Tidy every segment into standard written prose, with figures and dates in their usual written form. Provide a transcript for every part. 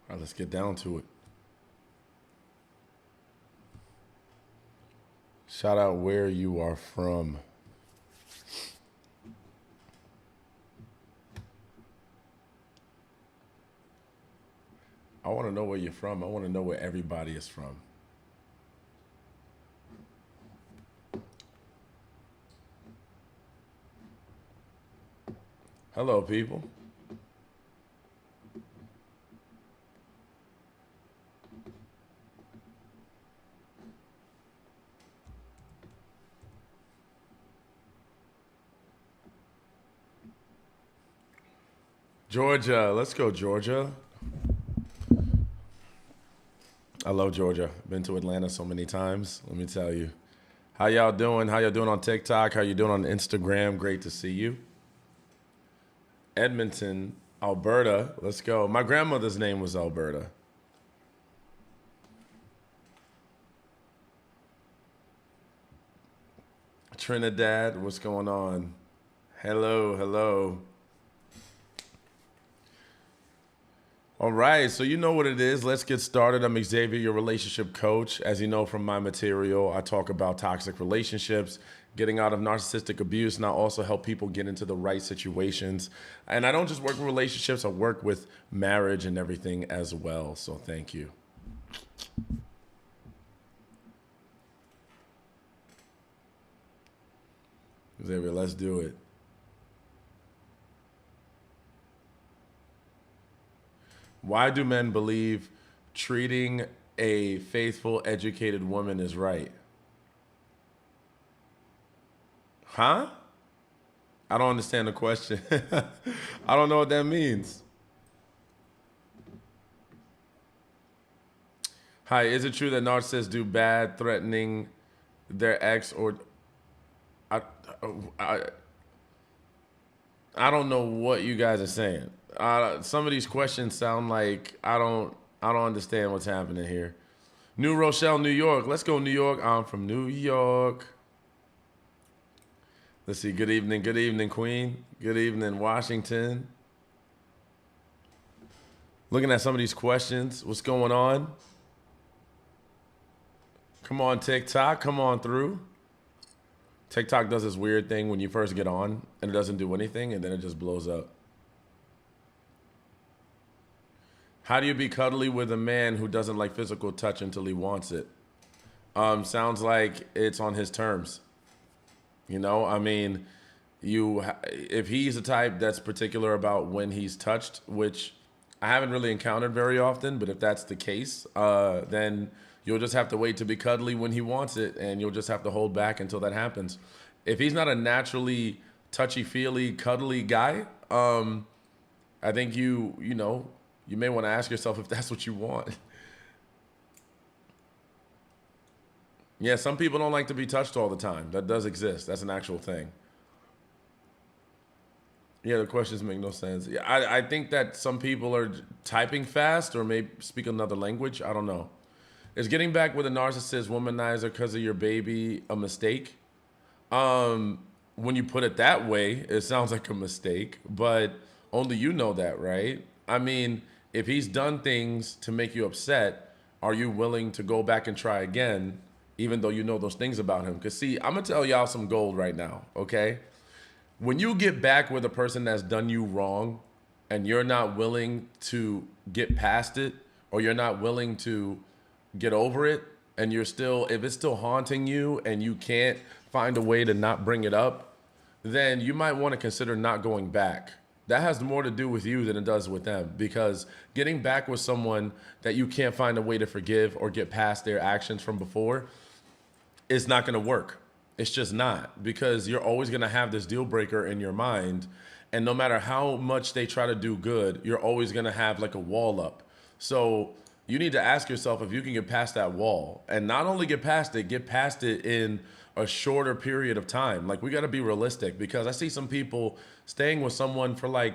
All right, let's get down to it. Shout out where you are from. I want to know where you're from. I want to know where everybody is from. Hello, people. Georgia. Let's go, Georgia. I love Georgia. Been to Atlanta so many times. Let me tell you. How y'all doing? How y'all doing on TikTok? How you doing on Instagram? Great to see you. Edmonton, Alberta. Let's go. My grandmother's name was Alberta. Trinidad, what's going on? Hello, hello. All right, so you know what it is. Let's get started. I'm Xavier, your relationship coach. As you know from my material, I talk about toxic relationships, getting out of narcissistic abuse, and I also help people get into the right situations. And I don't just work with relationships, I work with marriage and everything as well. So thank you. Xavier, let's do it. Why do men believe treating a faithful, educated woman is right? Huh? I don't understand the question. I don't know what that means. Hi, is it true that narcissists do bad, threatening their ex or I, I, I don't know what you guys are saying. Some of these questions sound like I don't understand what's happening here. New Rochelle, New York. Let's go, New York. I'm from New York. Let's see. Good evening, Queen. Good evening, Washington. Looking at some of these questions. What's going on? Come on, TikTok. Come on through. TikTok does this weird thing when you first get on and it doesn't do anything and then it just blows up. How do you be cuddly with a man who doesn't like physical touch until he wants it? Sounds like it's on his terms. You know, I mean, if he's the type that's particular about when he's touched, which I haven't really encountered very often, but if that's the case, then you'll just have to wait to be cuddly when he wants it, and you'll just have to hold back until that happens. If he's not a naturally touchy-feely, cuddly guy, I think you may want to ask yourself if that's what you want. Yeah, some people don't like to be touched all the time. That does exist. That's an actual thing. Yeah, the questions make no sense. Yeah, I think that some people are typing fast or maybe speak another language. I don't know. Is getting back with a narcissist womanizer because of your baby a mistake? When you put it that way, it sounds like a mistake, but only you know that, right? I mean, if he's done things to make you upset, are you willing to go back and try again, even though you know those things about him? Because, see, I'm going to tell y'all some gold right now, okay? When you get back with a person that's done you wrong and you're not willing to get past it or you're not willing to get over it and if it's still haunting you and you can't find a way to not bring it up, then you might want to consider not going back. That has more to do with you than it does with them, because getting back with someone that you can't find a way to forgive or get past their actions from before is not going to work. It's just not, because you're always going to have this deal breaker in your mind. And no matter how much they try to do good, you're always going to have like a wall up. So you need to ask yourself if you can get past that wall, and not only get past it in a shorter period of time. Like, we got to be realistic, because I see some people staying with someone for like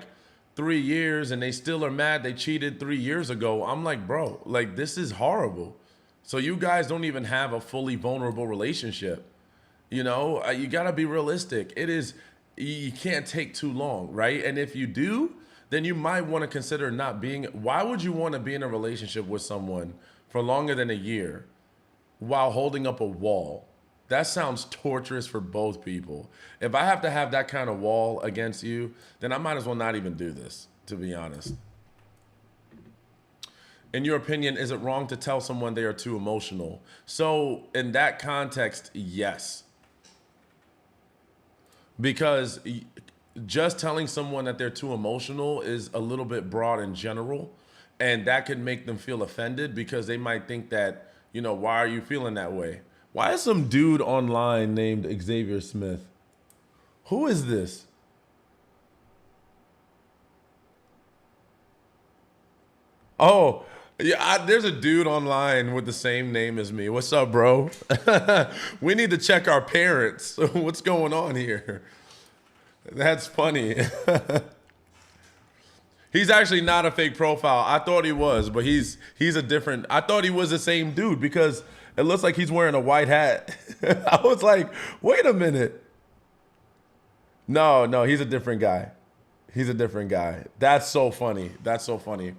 3 years and they still are mad they cheated 3 years ago. I'm like, bro, like, this is horrible. So you guys don't even have a fully vulnerable relationship. You got to be realistic. You can't take too long, right? And if you do, then you might want to consider not being. Why would you want to be in a relationship with someone for longer than a year while holding up a wall? That sounds torturous for both people. If I have to have that kind of wall against you, then I might as well not even do this, to be honest. In your opinion, is it wrong to tell someone they are too emotional? So, in that context, yes. Because just telling someone that they're too emotional is a little bit broad in general. And that could make them feel offended because they might think that, why are you feeling that way? Why is some dude online named Xavier Smith? Who is this? Oh, yeah, there's a dude online with the same name as me. What's up, bro? We need to check our parents. What's going on here? That's funny. He's actually not a fake profile. I thought he was, but he's a different. I thought he was the same dude because it looks like he's wearing a white hat. I was like, wait a minute. No, he's a different guy. He's a different guy. That's so funny. That's so funny.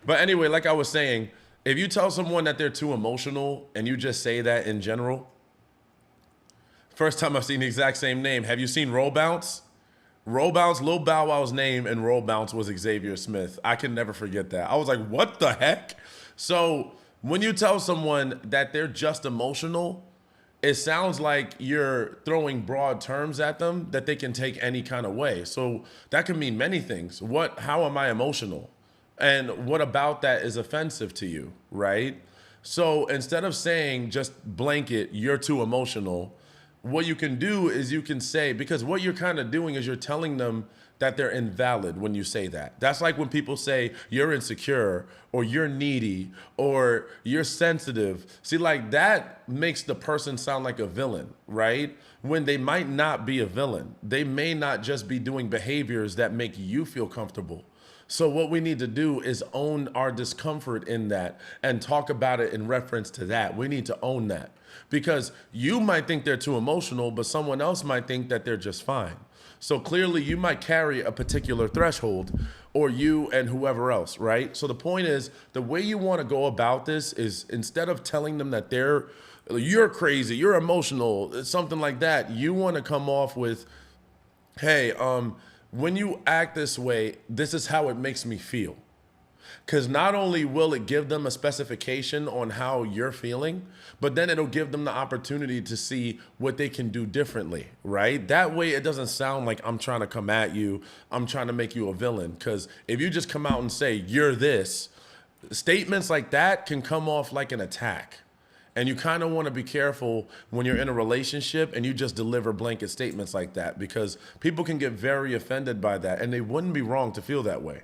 But anyway, like I was saying, if you tell someone that they're too emotional and you just say that in general, first time I've seen the exact same name. Have you seen Roll Bounce? Roll Bounce, Lil Bow Wow's name and Roll Bounce was Xavier Smith. I can never forget that. I was like, what the heck? So when you tell someone that they're just emotional, it sounds like you're throwing broad terms at them that they can take any kind of way. So that can mean many things. How am I emotional? And what about that is offensive to you, right? So instead of saying just blanket, you're too emotional, what you can do is you can say, because what you're kind of doing is you're telling them that they're invalid when you say that. That's like when people say you're insecure or you're needy or you're sensitive. See, like that makes the person sound like a villain, right? When they might not be a villain. They may not just be doing behaviors that make you feel comfortable. So what we need to do is own our discomfort in that and talk about it in reference to that. We need to own that because you might think they're too emotional, but someone else might think that they're just fine. So clearly you might carry a particular threshold or you and whoever else, right? So the point is the way you want to go about this is instead of telling them that you're crazy, you're emotional, something like that, you want to come off with, hey, when you act this way, this is how it makes me feel. Because not only will it give them a specification on how you're feeling, but then it'll give them the opportunity to see what they can do differently, right? That way it doesn't sound like I'm trying to come at you, I'm trying to make you a villain. Because if you just come out and say, you're this, statements like that can come off like an attack. And you kind of want to be careful when you're in a relationship and you just deliver blanket statements like that because people can get very offended by that and they wouldn't be wrong to feel that way.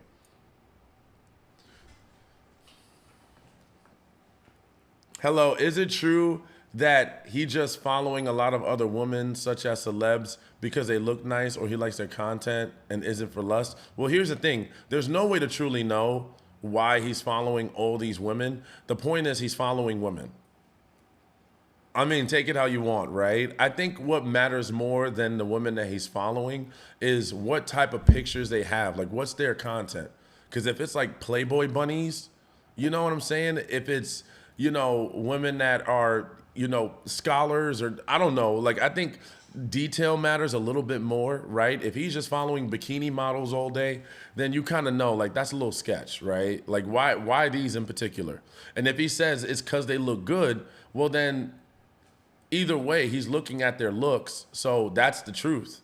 Hello, is it true that he just following a lot of other women such as celebs because they look nice or he likes their content and isn't for lust? Well, here's the thing. There's no way to truly know why he's following all these women. The point is he's following women. I mean, take it how you want, right? I think what matters more than the women that he's following is what type of pictures they have. Like, what's their content? Because if it's like Playboy bunnies, you know what I'm saying? If it's, women that are, scholars or I don't know. Like, I think detail matters a little bit more, right? If he's just following bikini models all day, then you kind of know, like, that's a little sketch, right? Like, why these in particular? And if he says it's because they look good, well, then either way, he's looking at their looks, so that's the truth.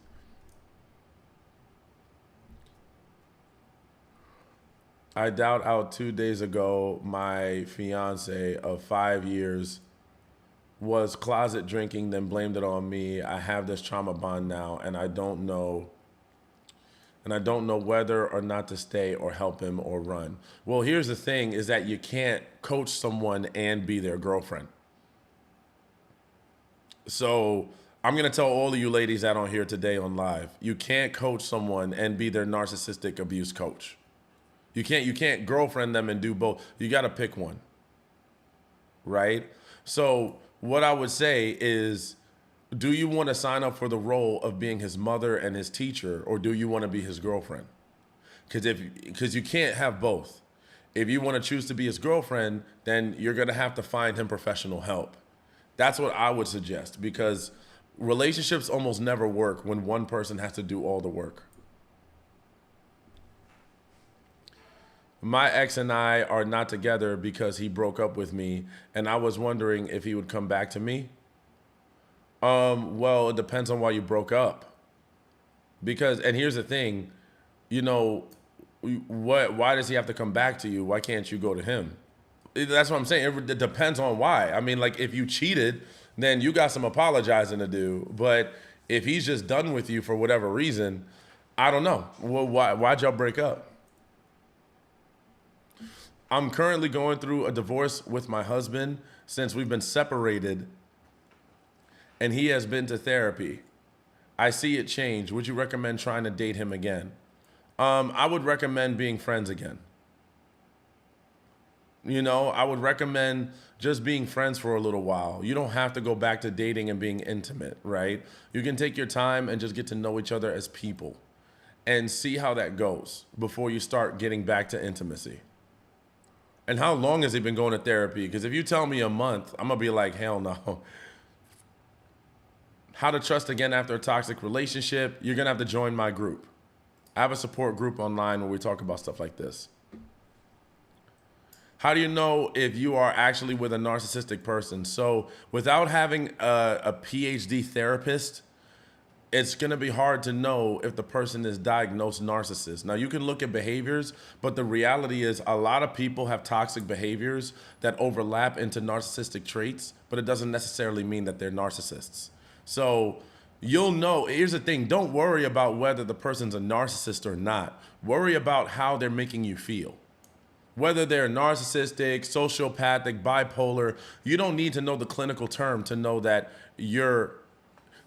I doubt out 2 days ago, my fiance of 5 years was closet drinking, then blamed it on me. I have this trauma bond now, and I don't know. And I don't know whether or not to stay or help him or run. Well, here's the thing is that you can't coach someone and be their girlfriend. So I'm going to tell all of you ladies that on here today on live, you can't coach someone and be their narcissistic abuse coach. You can't girlfriend them and do both. You got to pick one, right? So what I would say is, do you want to sign up for the role of being his mother and his teacher, or do you want to be his girlfriend? Because you can't have both. If you want to choose to be his girlfriend, then you're gonna have to find him professional help. That's what I would suggest, because relationships almost never work when one person has to do all the work. My ex and I are not together because he broke up with me, and I was wondering if he would come back to me. Well, it depends on why you broke up. Because, and here's the thing, you know, why does he have to come back to you? Why can't you go to him? That's what I'm saying. It depends on why. I mean, like, if you cheated, then you got some apologizing to do. But if he's just done with you for whatever reason, I don't know. Well, why'd y'all break up? I'm currently going through a divorce with my husband since we've been separated, and he has been to therapy. I see it change. Would you recommend trying to date him again? I would recommend being friends again. You know, I would recommend just being friends for a little while. You don't have to go back to dating and being intimate, right? You can take your time and just get to know each other as people and see how that goes before you start getting back to intimacy. And how long has he been going to therapy? Because if you tell me a month, I'm going to be like, hell no. How to trust again after a toxic relationship? You're going to have to join my group. I have a support group online where we talk about stuff like this. How do you know if you are actually with a narcissistic person? So without having a PhD therapist, it's going to be hard to know if the person is diagnosed narcissist. Now, you can look at behaviors, but the reality is a lot of people have toxic behaviors that overlap into narcissistic traits, but it doesn't necessarily mean that they're narcissists. So you'll know. Here's the thing. Don't worry about whether the person's a narcissist or not. Worry about how they're making you feel. Whether they're narcissistic, sociopathic, bipolar, you don't need to know the clinical term to know that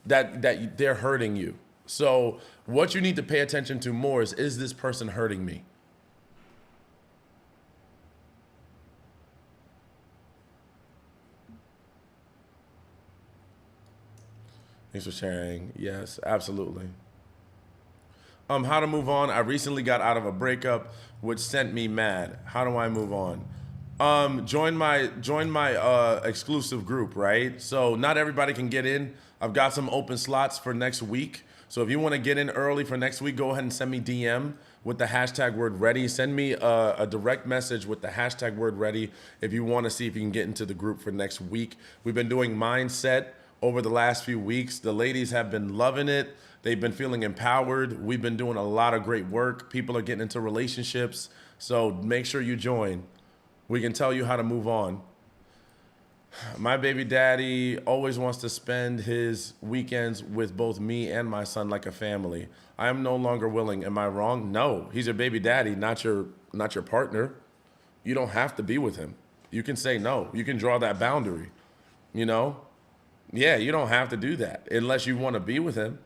that they're hurting you. So what you need to pay attention to more is this person hurting me? Thanks for sharing. Yes, absolutely. How to move on. I recently got out of a breakup, which sent me mad. How do I move on? Join my exclusive group, right? So not everybody can get in. I've got some open slots for next week. So if you want to get in early for next week, go ahead and send me DM with the hashtag word ready. Send me a direct message with the hashtag word ready if you want to see if you can get into the group for next week. We've been doing mindset over the last few weeks. The ladies have been loving it. They've been feeling empowered. We've been doing a lot of great work. People are getting into relationships. So make sure you join. We can tell you how to move on. My baby daddy always wants to spend his weekends with both me and my son like a family. I am no longer willing. Am I wrong? No. He's your baby daddy, not your partner. You don't have to be with him. You can say no. You can draw that boundary. You know? Yeah, you don't have to do that unless you want to be with him.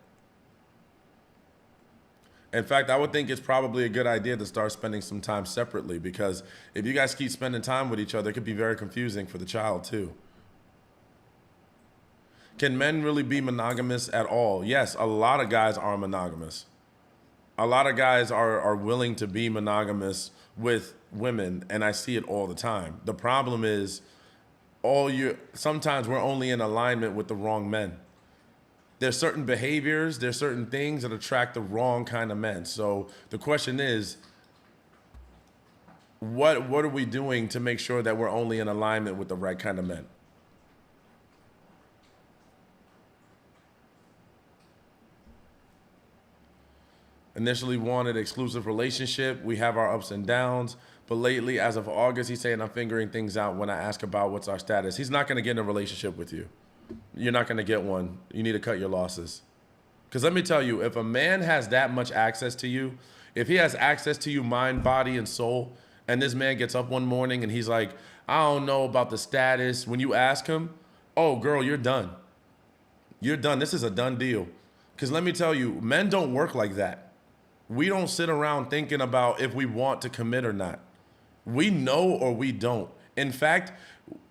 In fact, I would think it's probably a good idea to start spending some time separately, because if you guys keep spending time with each other, it could be very confusing for the child too. Can men really be monogamous at all? Yes, a lot of guys are monogamous. A lot of guys are willing to be monogamous with women, and I see it all the time. The problem is sometimes we're only in alignment with the wrong men. There's certain behaviors, there's certain things that attract the wrong kind of men. So the question is, what are we doing to make sure that we're only in alignment with the right kind of men? Initially wanted exclusive relationship. We have our ups and downs. But lately, as of August, he's saying I'm figuring things out when I ask about what's our status. He's not going to get in a relationship with you. You're not going to get one. You need to cut your losses. Because let me tell you, if a man has that much access to you, if he has access to you, mind, body, and soul, and this man gets up one morning and he's like, I don't know about the status. When you ask him, oh, girl, you're done. You're done. This is a done deal. Because let me tell you, men don't work like that. We don't sit around thinking about if we want to commit or not. We know or we don't. In fact,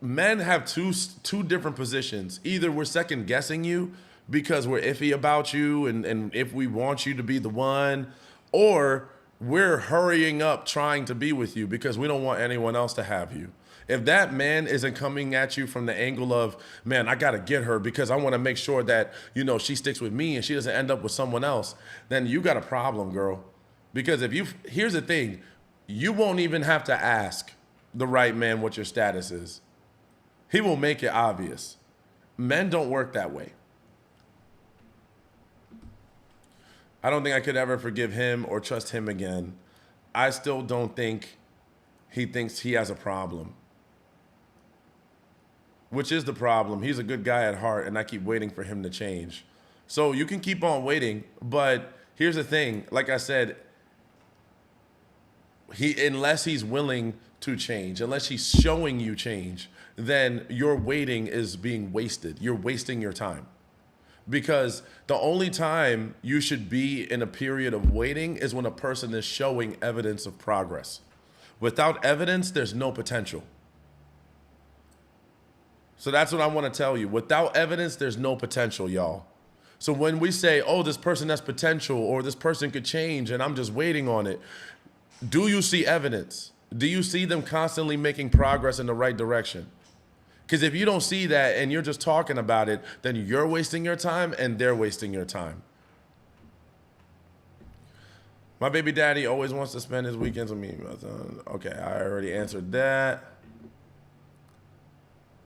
men have two different positions. Either we're second guessing you because we're iffy about you and if we want you to be the one, or we're hurrying up trying to be with you because we don't want anyone else to have you. If that man isn't coming at you from the angle of, man, I got to get her because I want to make sure that, she sticks with me and she doesn't end up with someone else, then you got a problem, girl. Because here's the thing, you won't even have to ask the right man what your status is. He will make it obvious. Men don't work that way. I don't think I could ever forgive him or trust him again. I still don't think he thinks he has a problem. Which is the problem. He's a good guy at heart, and I keep waiting for him to change. So you can keep on waiting, but here's the thing. Like I said, unless he's willing to change, unless he's showing you change, then your waiting is being wasted. You're wasting your time. Because the only time you should be in a period of waiting is when a person is showing evidence of progress. Without evidence, there's no potential. So that's what I want to tell you. Without evidence, there's no potential, y'all. So when we say, oh, this person has potential or this person could change and I'm just waiting on it, do you see evidence? Do you see them constantly making progress in the right direction? Because if you don't see that and you're just talking about it, then you're wasting your time and they're wasting your time. My baby daddy always wants to spend his weekends with me. Okay, I already answered that.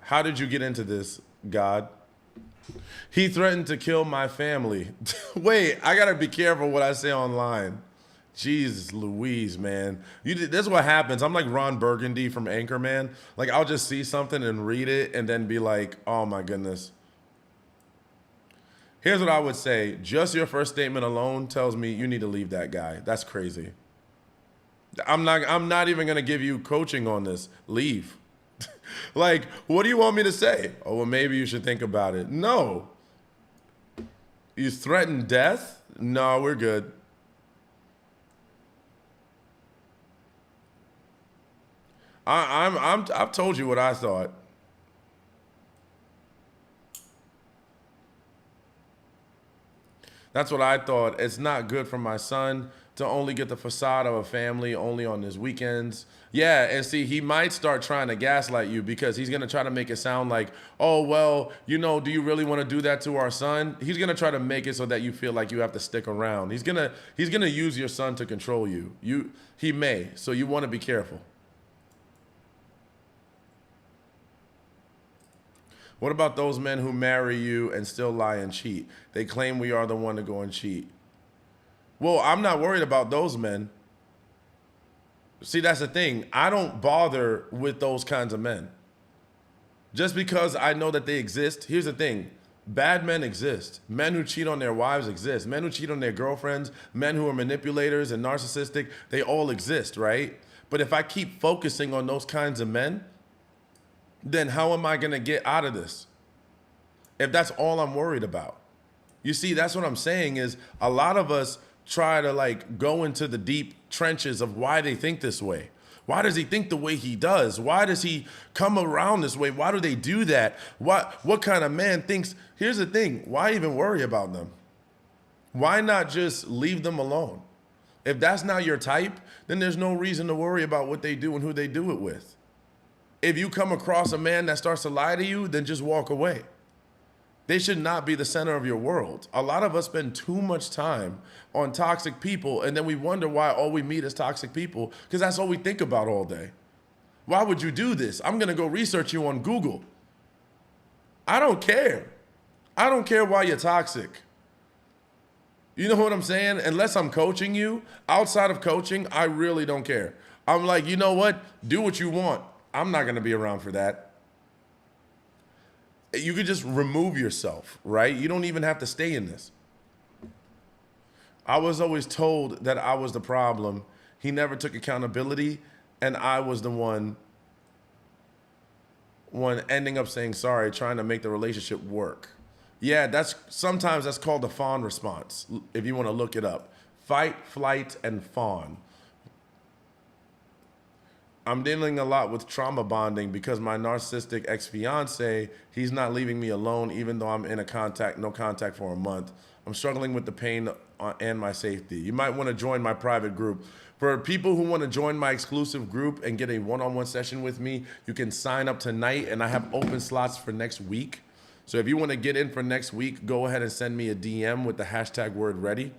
How did you get into this, God? He threatened to kill my family. Wait, I got to be careful what I say online. Jesus Louise, man. This is what happens. I'm like Ron Burgundy from Anchorman. Like, I'll just see something and read it and then be like, oh my goodness. Here's what I would say. Just your first statement alone tells me you need to leave that guy. That's crazy. I'm not even going to give you coaching on this. Leave. Like, what do you want me to say? Oh, well, maybe you should think about it. No. You threatened death? No, we're good. I've told you what I thought. That's what I thought. It's not good for my son to only get the facade of a family only on his weekends. Yeah, and see, he might start trying to gaslight you because he's going to try to make it sound like, oh, well, do you really want to do that to our son? He's going to try to make it so that you feel like you have to stick around. He's going to use your son to control you. He may, so you want to be careful. What about those men who marry you and still lie and cheat? They claim we are the one to go and cheat. Well, I'm not worried about those men. See, that's the thing. I don't bother with those kinds of men. Just because I know that they exist, here's the thing. Bad men exist. Men who cheat on their wives exist. Men who cheat on their girlfriends, men who are manipulators and narcissistic, they all exist, right? But if I keep focusing on those kinds of men, then how am I going to get out of this? If that's all I'm worried about. You see, that's what I'm saying is a lot of us try to go into the deep trenches of why they think this way. Why does he think the way he does? Why does he come around this way? Why do they do that? What kind of man thinks? Here's the thing. Why even worry about them? Why not just leave them alone? If that's not your type, then there's no reason to worry about what they do and who they do it with. If you come across a man that starts to lie to you, then just walk away. They should not be the center of your world. A lot of us spend too much time on toxic people, and then we wonder why all we meet is toxic people, because that's all we think about all day. Why would you do this? I'm going to go research you on Google. I don't care. I don't care why you're toxic. You know what I'm saying? Unless I'm coaching you, outside of coaching, I really don't care. I'm like, you know what? Do what you want. I'm not going to be around for that. You could just remove yourself, right? You don't even have to stay in this. I was always told that I was the problem. He never took accountability, and I was the one ending up saying sorry, trying to make the relationship work. Yeah, sometimes that's called the fawn response, if you want to look it up. Fight, flight, and fawn. I'm dealing a lot with trauma bonding because my narcissistic ex-fiance, he's not leaving me alone even though I'm in no contact for a month. I'm struggling with the pain and my safety. You might want to join my private group. For people who want to join my exclusive group and get a one-on-one session with me, you can sign up tonight, and I have open slots for next week. So if you want to get in for next week, go ahead and send me a DM with the hashtag word ready.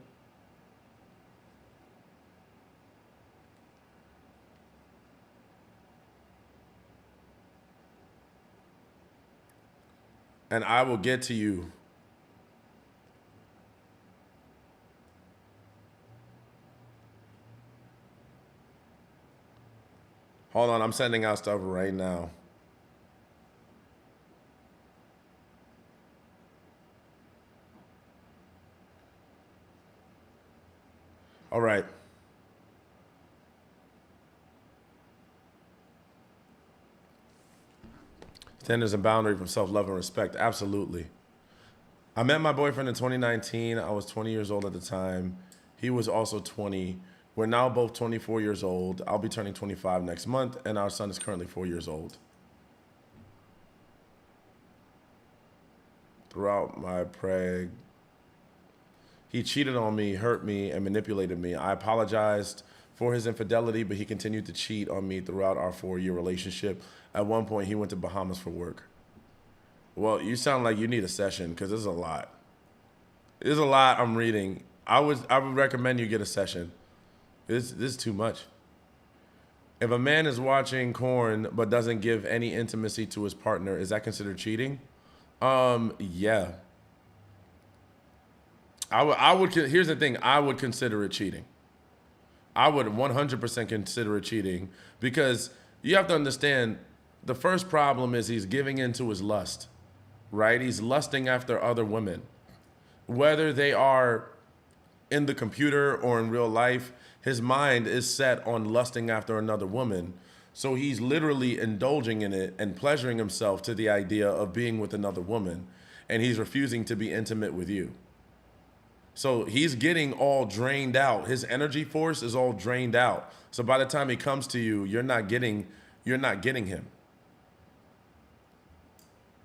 And I will get to you. Hold on, I'm sending out stuff right now. All right. Standards and boundary from self-love and respect. Absolutely. I met my boyfriend in 2019. I was 20 years old at the time. He was also 20. We're now both 24 years old. I'll be turning 25 next month, and our son is currently 4 years old. Throughout my he cheated on me, hurt me, and manipulated me. I apologized for his infidelity, but he continued to cheat on me throughout our 4-year relationship. At one point, he went to Bahamas for work. Well, you sound like you need a session because there's a lot. There's a lot I'm reading. I would recommend you get a session. This is too much. If a man is watching porn but doesn't give any intimacy to his partner, is that considered cheating? Yeah. I would. Here's the thing. I would consider it cheating. I would 100% consider it cheating because you have to understand the first problem is he's giving into his lust, right? He's lusting after other women, whether they are in the computer or in real life. His mind is set on lusting after another woman. So he's literally indulging in it and pleasuring himself to the idea of being with another woman. And he's refusing to be intimate with you. So he's getting all drained out. His energy force is all drained out. So by the time he comes to you, you're not getting him.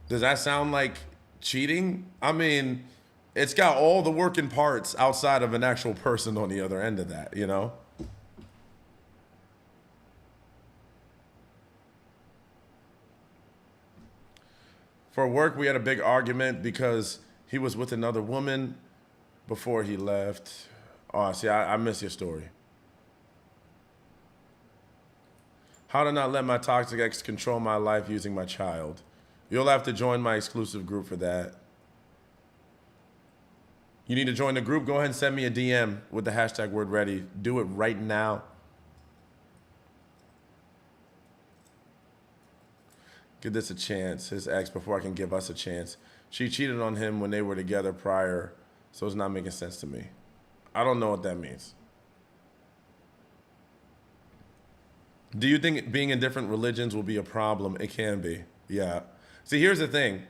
Does that sound like cheating? I mean, it's got all the working parts outside of an actual person on the other end of that, you know? For work, we had a big argument because he was with another woman before he left. Oh, see, I miss your story. How to not let my toxic ex control my life using my child. You'll have to join my exclusive group for that. You need to join the group? Go ahead and send me a DM with the hashtag word ready. Do it right now. Give this a chance, his ex, before I can give us a chance. She cheated on him when they were together prior, so it's not making sense to me. I don't know what that means. Do you think being in different religions will be a problem? It can be, yeah. See, here's the thing.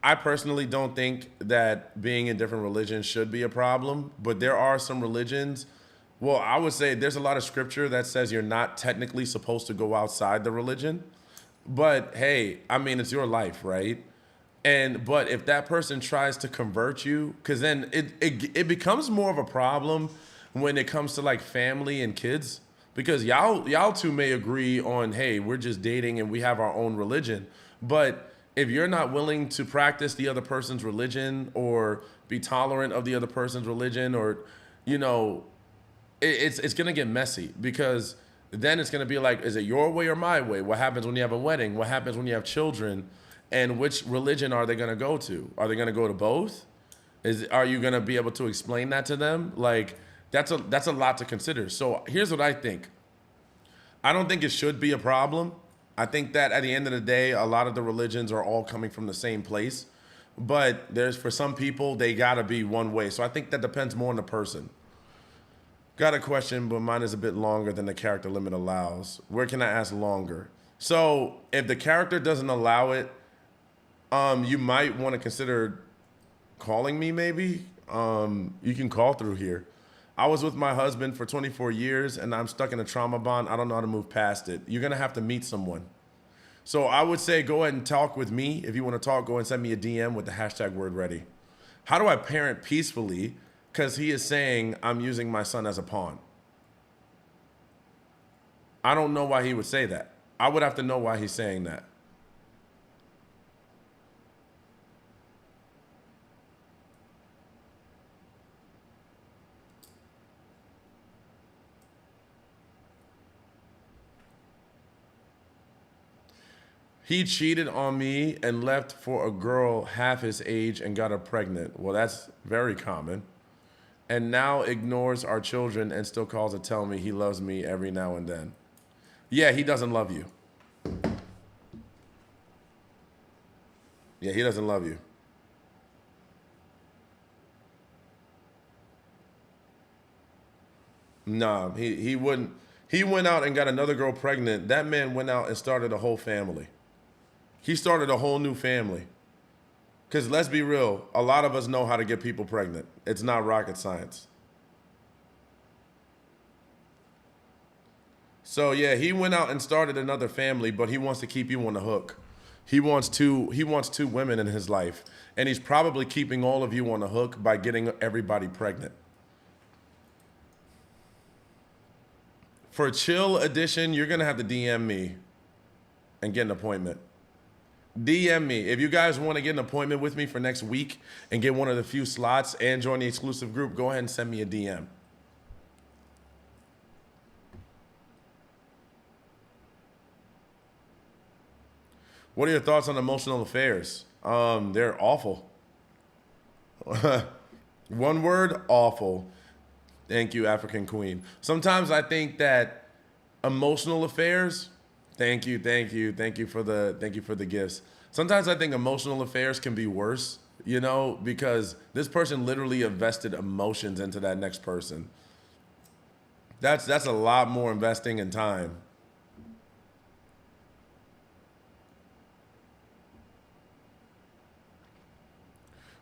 I personally don't think that being in different religions should be a problem, but there are some religions. Well, I would say there's a lot of scripture that says you're not technically supposed to go outside the religion. But hey, I mean, it's your life, right? But if that person tries to convert you, because then it becomes more of a problem when it comes to like family and kids, because y'all two may agree on, hey, we're just dating and we have our own religion, but if you're not willing to practice the other person's religion or be tolerant of the other person's religion, or it's gonna get messy, because then it's gonna be like, is it your way or my way? What happens when you have a wedding? What happens when you have children? And which religion are they gonna go to? Are they gonna go to both? Are you gonna be able to explain that to them? Like, that's a lot to consider. So here's what I think. I don't think it should be a problem. I think that at the end of the day, a lot of the religions are all coming from the same place. But for some people, they gotta be one way. So I think that depends more on the person. Got a question, but mine is a bit longer than the character limit allows. Where can I ask longer? So if the character doesn't allow it, you might want to consider calling me maybe. You can call through here. I was with my husband for 24 years and I'm stuck in a trauma bond. I don't know how to move past it. You're going to have to meet someone. So I would say go ahead and talk with me. If you want to talk, go and send me a DM with the hashtag word ready. How do I parent peacefully? Because he is saying I'm using my son as a pawn. I don't know why he would say that. I would have to know why he's saying that. He cheated on me and left for a girl half his age and got her pregnant. Well, that's very common. And now ignores our children and still calls to tell me he loves me every now and then. Yeah, he doesn't love you. Yeah, he doesn't love you. Nah, he wouldn't. He went out and got another girl pregnant. That man went out and started a whole family. He started a whole new family. Because let's be real, a lot of us know how to get people pregnant. It's not rocket science. So yeah, he went out and started another family, but he wants to keep you on the hook. He wants two women in his life, and he's probably keeping all of you on the hook by getting everybody pregnant. For a chill edition, you're gonna have to DM me and get an appointment. DM me. If you guys want to get an appointment with me for next week and get one of the few slots and join the exclusive group, go ahead and send me a DM. What are your thoughts on emotional affairs? They're awful. One word, awful. Thank you, African Queen. Sometimes I think that emotional affairs, thank you for the gifts. Sometimes I think emotional affairs can be worse, because this person literally invested emotions into that next person. That's a lot more investing in time.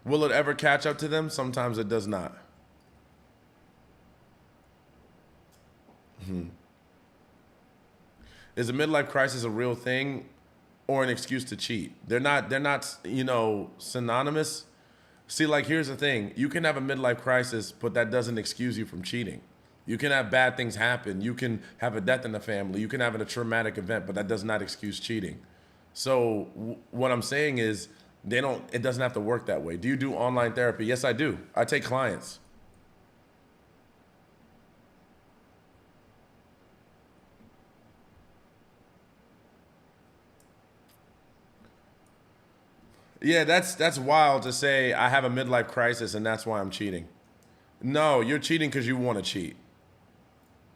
Will it ever catch up to them? Sometimes it does not. Is a midlife crisis a real thing or an excuse to cheat? They're not synonymous. See, like here's the thing. You can have a midlife crisis, but that doesn't excuse you from cheating. You can have bad things happen. You can have a death in the family. You can have a traumatic event, but that does not excuse cheating. So what I'm saying is it doesn't have to work that way. Do you do online therapy? Yes, I do. I take clients. Yeah, that's wild to say I have a midlife crisis and that's why I'm cheating. No, you're cheating because you want to cheat.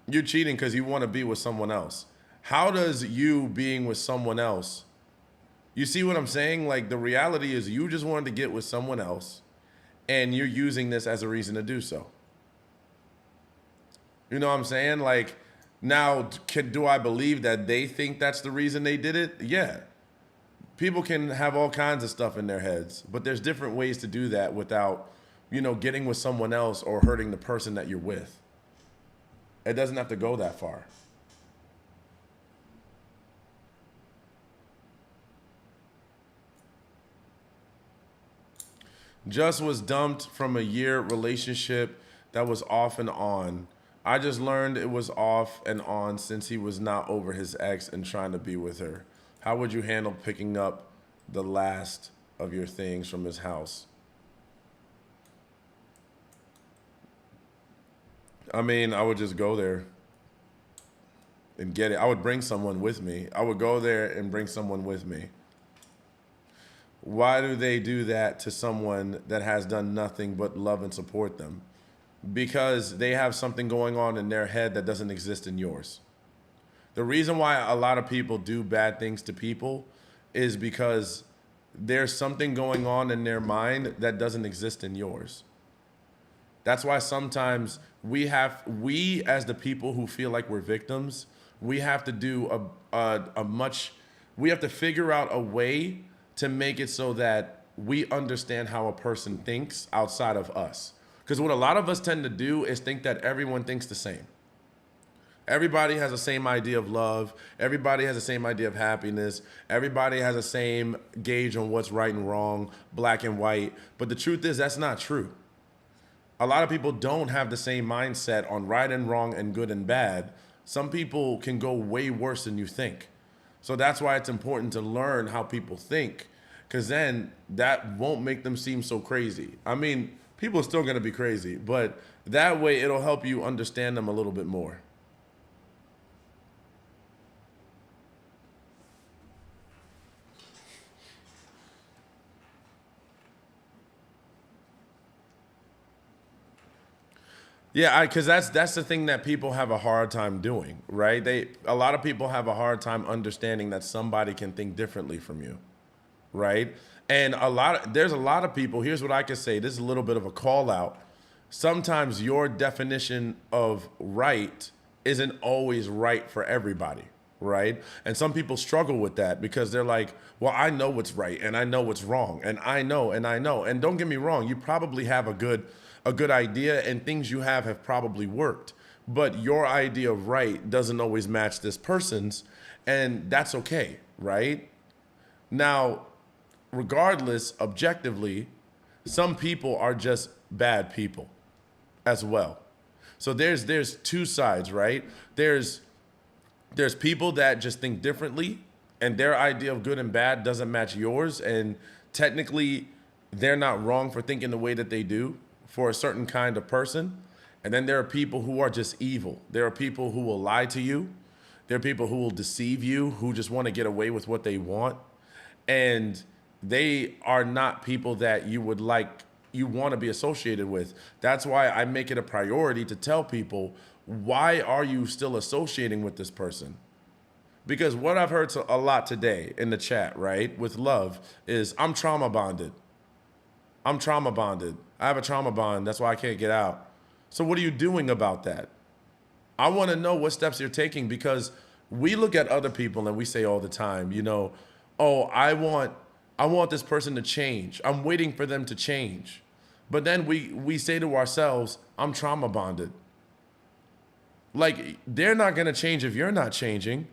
You're cheating because you want to be with someone else. How does you being with someone else, you see what I'm saying? Like the reality is you just wanted to get with someone else and you're using this as a reason to do so. You know what I'm saying? Like now, do I believe that they think that's the reason they did it? Yeah. People can have all kinds of stuff in their heads, but there's different ways to do that without, getting with someone else or hurting the person that you're with. It doesn't have to go that far. Just was dumped from a year relationship that was off and on. I just learned it was off and on since he was not over his ex and trying to be with her. How would you handle picking up the last of your things from his house? I mean, I would just go there and get it. I would bring someone with me. I would go there and bring someone with me. Why do they do that to someone that has done nothing but love and support them? Because they have something going on in their head that doesn't exist in yours. The reason why a lot of people do bad things to people is because there's something going on in their mind that doesn't exist in yours. That's why sometimes we as the people who feel like we're victims, we have to do we have to figure out a way to make it so that we understand how a person thinks outside of us. Because what a lot of us tend to do is think that everyone thinks the same. Everybody has the same idea of love. Everybody has the same idea of happiness. Everybody has the same gauge on what's right and wrong, black and white. But the truth is that's not true. A lot of people don't have the same mindset on right and wrong and good and bad Some people can go way worse than you think. So that's why it's important to learn how people think, because then that won't make them seem so crazy. I mean, people are still going to be crazy, but that way it'll help you understand them a little bit more. Yeah, because that's the thing that people have a hard time doing, right? A lot of people have a hard time understanding that somebody can think differently from you, right? And there's a lot of people. Here's what I can say. This is a little bit of a call out. Sometimes your definition of right isn't always right for everybody, right? And some people struggle with that because they're like, well, I know what's right and I know what's wrong and I know and I know. And don't get me wrong, you probably have a good idea and things you have probably worked. But your idea of right doesn't always match this person's, and that's okay, right? Now, regardless, objectively, some people are just bad people as well. So there's two sides, right? There's people that just think differently and their idea of good and bad doesn't match yours, and technically they're not wrong for thinking the way that they do for a certain kind of person. And then there are people who are just evil. There are people who will lie to you. There are people who will deceive you, who just want to get away with what they want. And they are not people that you want to be associated with. That's why I make it a priority to tell people, why are you still associating with this person? Because what I've heard a lot today in the chat, right, with love is, I'm trauma bonded. I'm trauma bonded. I have a trauma bond. That's why I can't get out. So what are you doing about that? I want to know what steps you're taking, because we look at other people and we say all the time, oh, I want this person to change. I'm waiting for them to change. But then we say to ourselves, I'm trauma bonded. Like, they're not going to change if you're not changing.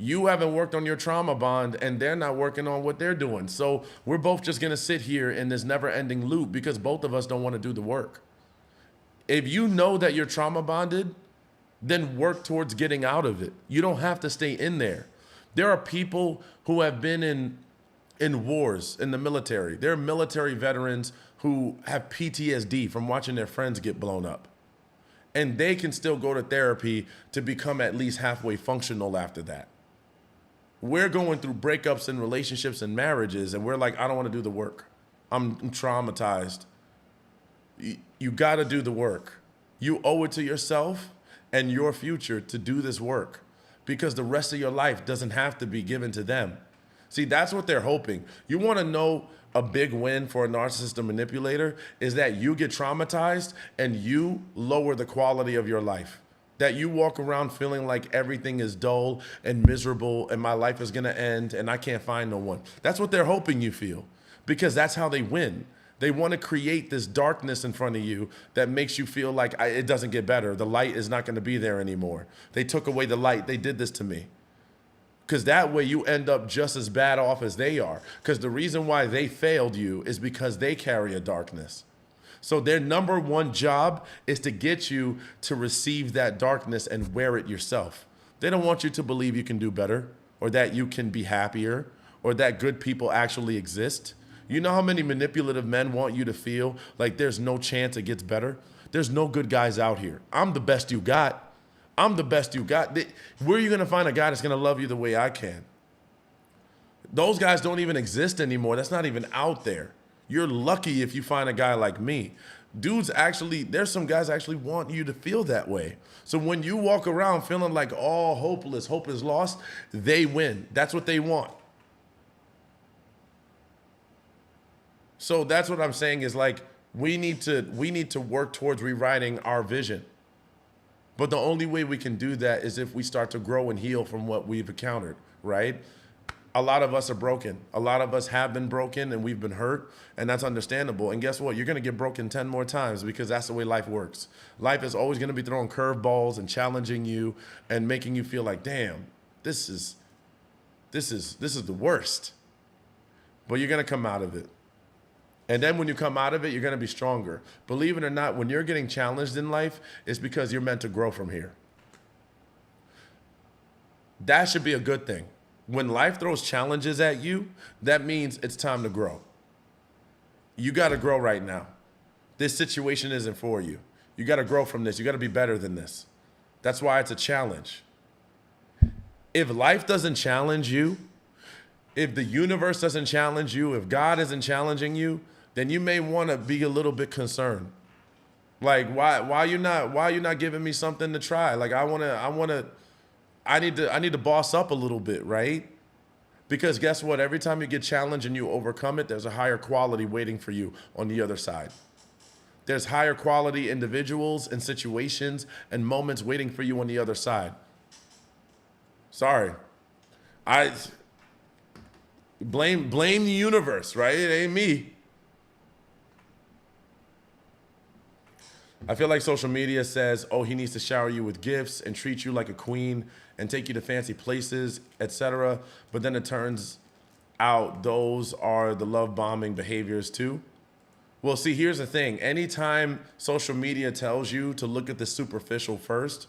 You haven't worked on your trauma bond and they're not working on what they're doing. So we're both just going to sit here in this never ending loop because both of us don't want to do the work. If you know that you're trauma bonded, then work towards getting out of it. You don't have to stay in there. There are people who have been in wars in the military. There are military veterans who have PTSD from watching their friends get blown up. And they can still go to therapy to become at least halfway functional after that. We're going through breakups and relationships and marriages, and we're like, I don't want to do the work. I'm traumatized. You got to do the work. You owe it to yourself and your future to do this work, because the rest of your life doesn't have to be given to them. See, that's what they're hoping. You want to know a big win for a narcissist or manipulator is that you get traumatized and you lower the quality of your life. That you walk around feeling like everything is dull and miserable and my life is going to end and I can't find no one. That's what they're hoping you feel, because that's how they win. They want to create this darkness in front of you that makes you feel like it doesn't get better. The light is not going to be there anymore. They took away the light. They did this to me. Because that way you end up just as bad off as they are. Because the reason why they failed you is because they carry a darkness. So their number one job is to get you to receive that darkness and wear it yourself. They don't want you to believe you can do better, or that you can be happier, or that good people actually exist. You know how many manipulative men want you to feel like there's no chance it gets better? There's no good guys out here. I'm the best you got. I'm the best you got. Where are you going to find a guy that's going to love you the way I can? Those guys don't even exist anymore. That's not even out there. You're lucky if you find a guy like me. There's some guys actually want you to feel that way. So when you walk around feeling like all hopeless, hope is lost, they win. That's what they want. So that's what I'm saying is, like, we need to work towards rewriting our vision. But the only way we can do that is if we start to grow and heal from what we've encountered, right? A lot of us are broken. A lot of us have been broken and we've been hurt, and that's understandable. And guess what? You're going to get broken 10 more times, because that's the way life works. Life is always going to be throwing curveballs and challenging you and making you feel like, damn, this is the worst. But you're going to come out of it. And then when you come out of it, you're going to be stronger. Believe it or not, when you're getting challenged in life, it's because you're meant to grow from here. That should be a good thing. When life throws challenges at you, that means it's time to grow. You got to grow right now. This situation isn't for you. You got to grow from this. You got to be better than this. That's why it's a challenge. If life doesn't challenge you, if the universe doesn't challenge you, if God isn't challenging you, then you may want to be a little bit concerned. Like, why you not giving me something to try? Like, I need to boss up a little bit, right? Because guess what? Every time you get challenged and you overcome it, there's a higher quality waiting for you on the other side. There's higher quality individuals and situations and moments waiting for you on the other side. Sorry. I blame the universe, right? It ain't me. I feel like social media says, oh, he needs to shower you with gifts and treat you like a queen and take you to fancy places, etc. But then it turns out those are the love bombing behaviors too. Well, see, here's the thing. Anytime social media tells you to look at the superficial first,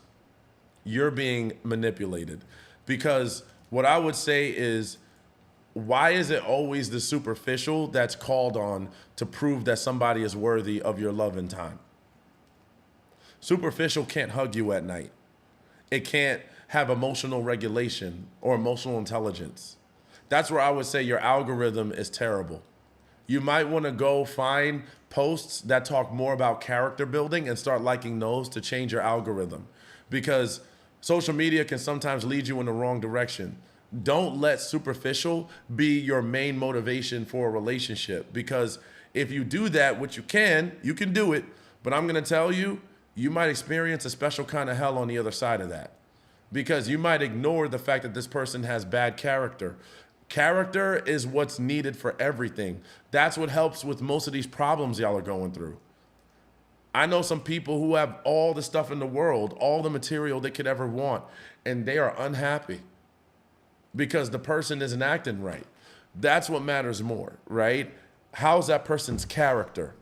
you're being manipulated. Because what I would say is, why is it always the superficial that's called on to prove that somebody is worthy of your love and time? Superficial can't hug you at night. It can't have emotional regulation or emotional intelligence. That's where I would say your algorithm is terrible. You might want to go find posts that talk more about character building and start liking those to change your algorithm. Because social media can sometimes lead you in the wrong direction. Don't let superficial be your main motivation for a relationship. Because if you do that, which you can do it. But I'm going to tell you, you might experience a special kind of hell on the other side of that. Because you might ignore the fact that this person has bad character. Character is what's needed for everything. That's what helps with most of these problems y'all are going through. I know some people who have all the stuff in the world, all the material they could ever want, and they are unhappy because the person isn't acting right. That's what matters more, right? How's that person's character?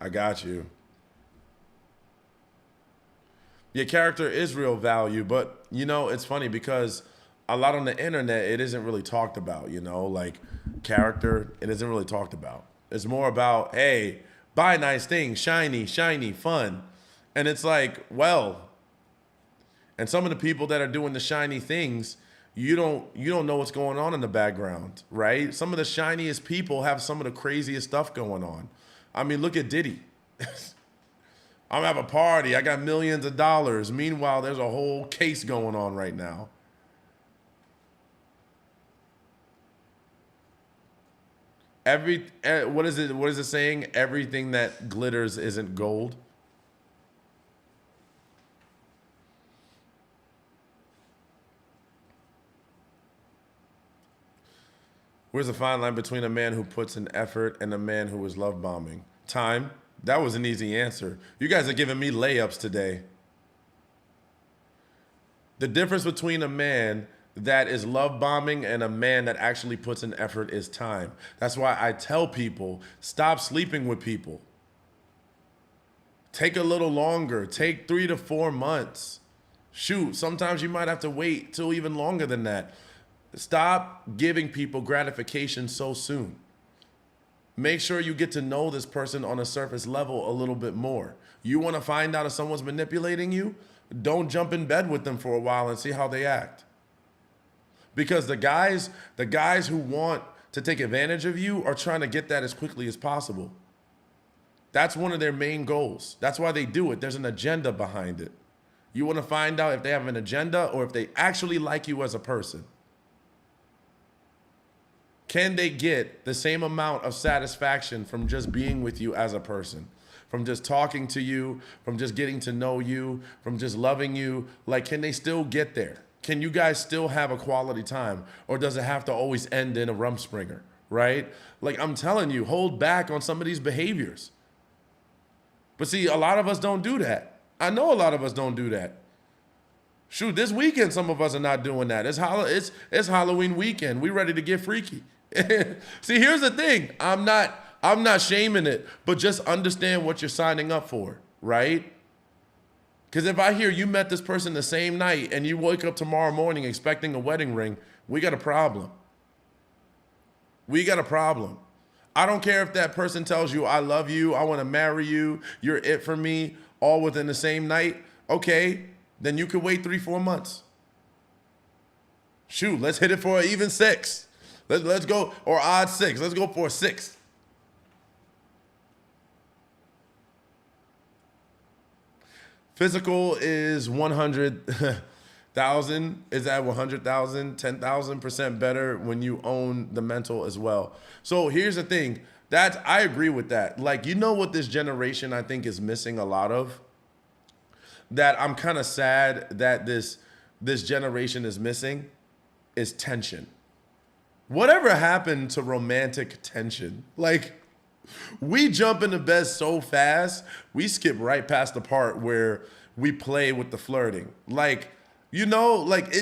I got you. Your character is real value, but it's funny because a lot on the internet, it isn't really talked about, like character, it isn't really talked about. It's more about, hey, buy nice things, shiny, fun. And it's like, well, and some of the people that are doing the shiny things, you don't know what's going on in the background, right? Some of the shiniest people have some of the craziest stuff going on. I mean, look at Diddy. I'm having a party. I got millions of dollars. Meanwhile, there's a whole case going on right now. What is it saying? Everything that glitters isn't gold. Where's the fine line between a man who puts in effort and a man who is love bombing? Time. That was an easy answer. You guys are giving me layups today. The difference between a man that is love bombing and a man that actually puts in effort is time. That's why I tell people, stop sleeping with people. Take a little longer. Take 3 to 4 months. Shoot, sometimes you might have to wait till even longer than that. Stop giving people gratification so soon. Make sure you get to know this person on a surface level a little bit more. You want to find out if someone's manipulating you? Don't jump in bed with them for a while and see how they act. Because the guys who want to take advantage of you are trying to get that as quickly as possible. That's one of their main goals. That's why they do it. There's an agenda behind it. You want to find out if they have an agenda or if they actually like you as a person. Can they get the same amount of satisfaction from just being with you as a person? From just talking to you, from just getting to know you, from just loving you? Like, can they still get there? Can you guys still have a quality time? Or does it have to always end in a rumspringer, right? Like, I'm telling you, hold back on some of these behaviors. But see, a lot of us don't do that. I know a lot of us don't do that. Shoot, this weekend some of us are not doing that. It's Halloween weekend. We ready to get freaky. See, here's the thing. I'm not shaming it, but just understand what you're signing up for, right? Because if I hear you met this person the same night and you wake up tomorrow morning expecting a wedding ring, we got a problem. We got a problem. I don't care if that person tells you, I love you, I want to marry you, you're it for me, all within the same night. Okay, then you could wait 3-4 months. Shoot, let's hit it for an even 6. Let's go, or odd 6. Let's go for a 6. Physical is 100,000. Is at 100,000, 10,000% better when you own the mental as well. So here's the thing. I agree with that. Like, you know what this generation I think is missing a lot of? That I'm kind of sad that this generation is missing is tension. Whatever happened to romantic tension? Like, we jump into bed so fast, we skip right past the part where we play with the flirting. Like, like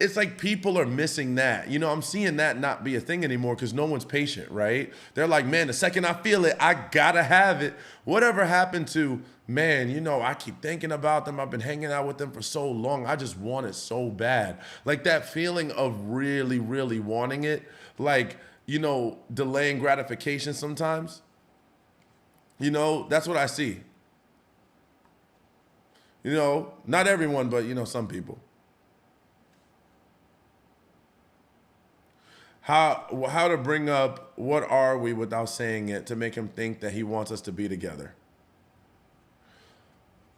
it's like people are missing that. I'm seeing that not be a thing anymore because no one's patient, right? They're like, man, the second I feel it, I gotta have it. Whatever happened to, man, I keep thinking about them. I've been hanging out with them for so long. I just want it so bad. Like that feeling of really, really wanting it. Like, delaying gratification sometimes. That's what I see. Not everyone, but, some people. How to bring up what are we without saying it to make him think that he wants us to be together.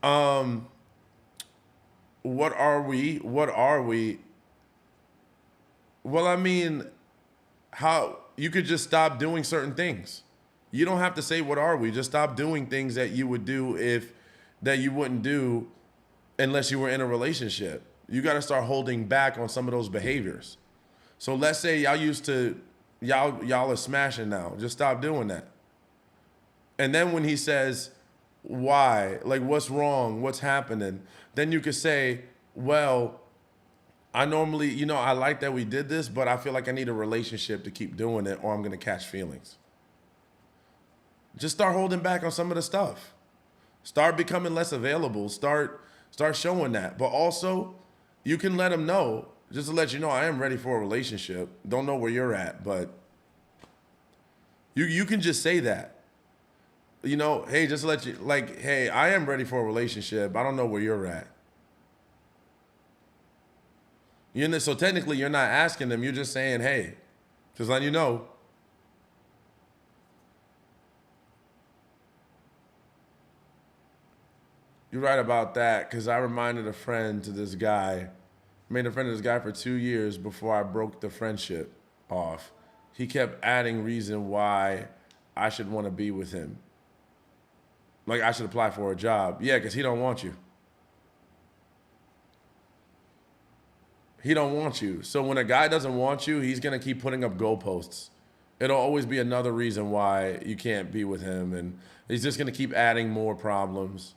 What are we? What are we? Well, I mean, how you could just stop doing certain things. You don't have to say what are we. Just stop doing things that you would do that you wouldn't do unless you were in a relationship. You got to start holding back on some of those behaviors. So let's say y'all are smashing now. Just stop doing that. And then when he says, why? Like, what's wrong? What's happening? Then you could say, well, I normally, I like that we did this, but I feel like I need a relationship to keep doing it or I'm going to catch feelings. Just start holding back on some of the stuff. Start becoming less available. Start showing that. But also, you can let them know, just to let you know, I am ready for a relationship. Don't know where you're at, but you can just say that. Hey, just to let you, like, hey, I am ready for a relationship. I don't know where you're at. So technically, you're not asking them. You're just saying, hey, just letting you know. You're right about that, because I reminded a friend to this guy. Made a friend of this guy for 2 years before I broke the friendship off. He kept adding reason why I should want to be with him. Like I should apply for a job. Yeah, because he don't want you. He don't want you. So when a guy doesn't want you, he's going to keep putting up goalposts. It'll always be another reason why you can't be with him. And he's just going to keep adding more problems.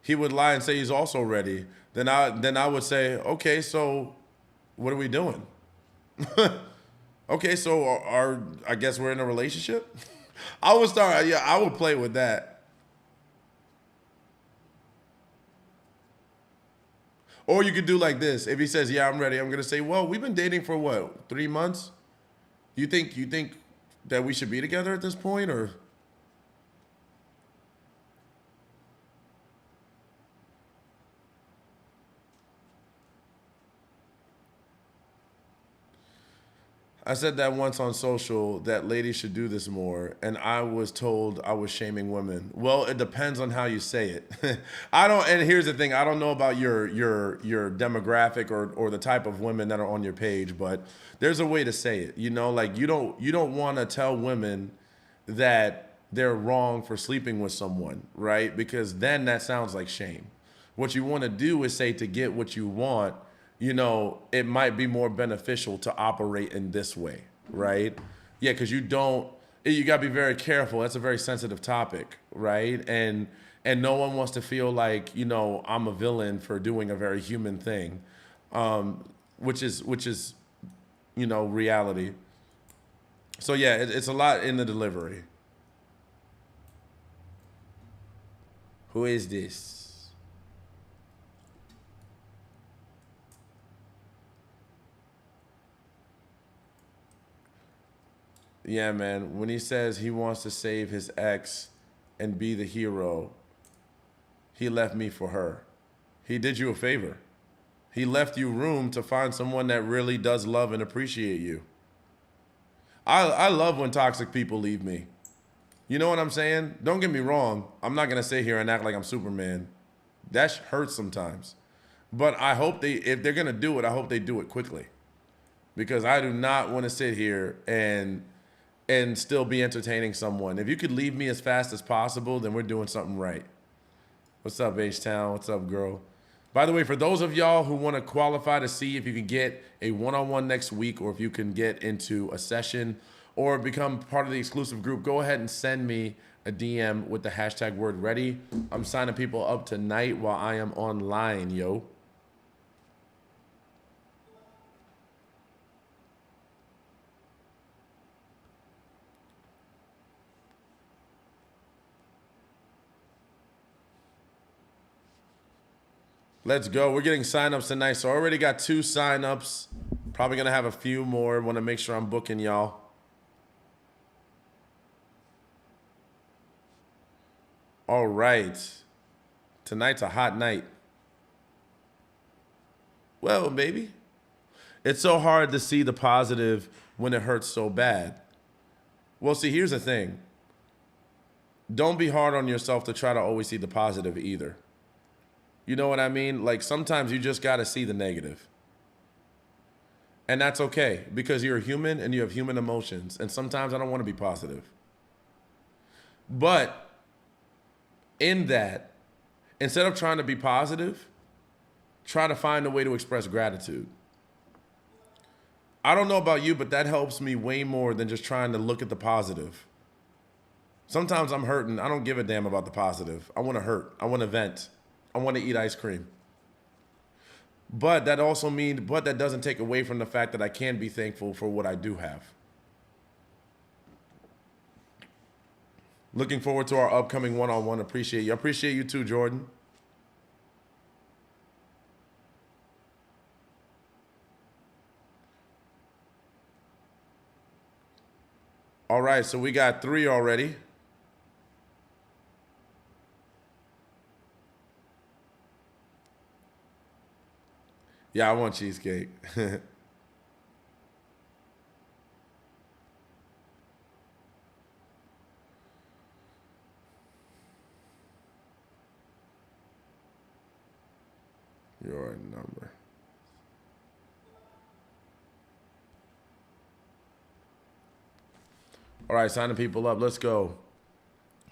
He would lie and say he's also ready. Then I would say, okay, so what are we doing? Okay, so I guess we're in a relationship? I would play with that. Or you could do like this. If he says, yeah, I'm ready, I'm going to say, well, we've been dating for what, 3 months? You think that we should be together at this point, or? I said that once on social that ladies should do this more, and I was told I was shaming women. Well, it depends on how you say it. And here's the thing, I don't know about your demographic or the type of women that are on your page, but there's a way to say it. Like you don't want to tell women that they're wrong for sleeping with someone, right? Because then that sounds like shame. What you want to do is say to get what you want, it might be more beneficial to operate in this way, right? Yeah, because you got to be very careful. That's a very sensitive topic, right? And and no one wants to feel like, you know, I'm a villain for doing a very human thing, which is you know, reality. So yeah, it's a lot in the delivery. Who is this? Yeah, man. When he says he wants to save his ex and be the hero, he left me for her. He did you a favor. He left you room to find someone that really does love and appreciate you. I love when toxic people leave me. You know what I'm saying? Don't get me wrong. I'm not gonna sit here and act like I'm Superman. That hurts sometimes. But I hope if they're gonna do it, I hope they do it quickly, because I do not want to sit here and still be entertaining someone. If you could leave me as fast as possible, then we're doing something right. What's up, H-Town? What's up, girl? By the way, for those of y'all who want to qualify to see if you can get a one-on-one next week, or if you can get into a session or become part of the exclusive group, go ahead and send me a DM with the hashtag word ready. I'm signing people up tonight while I am online, yo. Let's go. We're getting signups tonight. So I already got 2 signups. Probably going to have a few more. Want to make sure I'm booking y'all. All right. Tonight's a hot night. Well, baby. It's so hard to see the positive when it hurts so bad. Well, see, here's the thing. Don't be hard on yourself to try to always see the positive either. You know what I mean? Like, sometimes you just got to see the negative. And that's okay, because you're a human and you have human emotions. And sometimes I don't want to be positive. But in that, instead of trying to be positive, try to find a way to express gratitude. I don't know about you, but that helps me way more than just trying to look at the positive. Sometimes I'm hurting. I don't give a damn about the positive. I want to hurt. I want to vent. I want to eat ice cream. But that doesn't take away from the fact that I can be thankful for what I do have. Looking forward to our upcoming one-on-one. Appreciate you. I appreciate you too, Jordan. All right, so we got 3 already. Yeah, I want cheesecake. Your number. All right, signing people up. Let's go.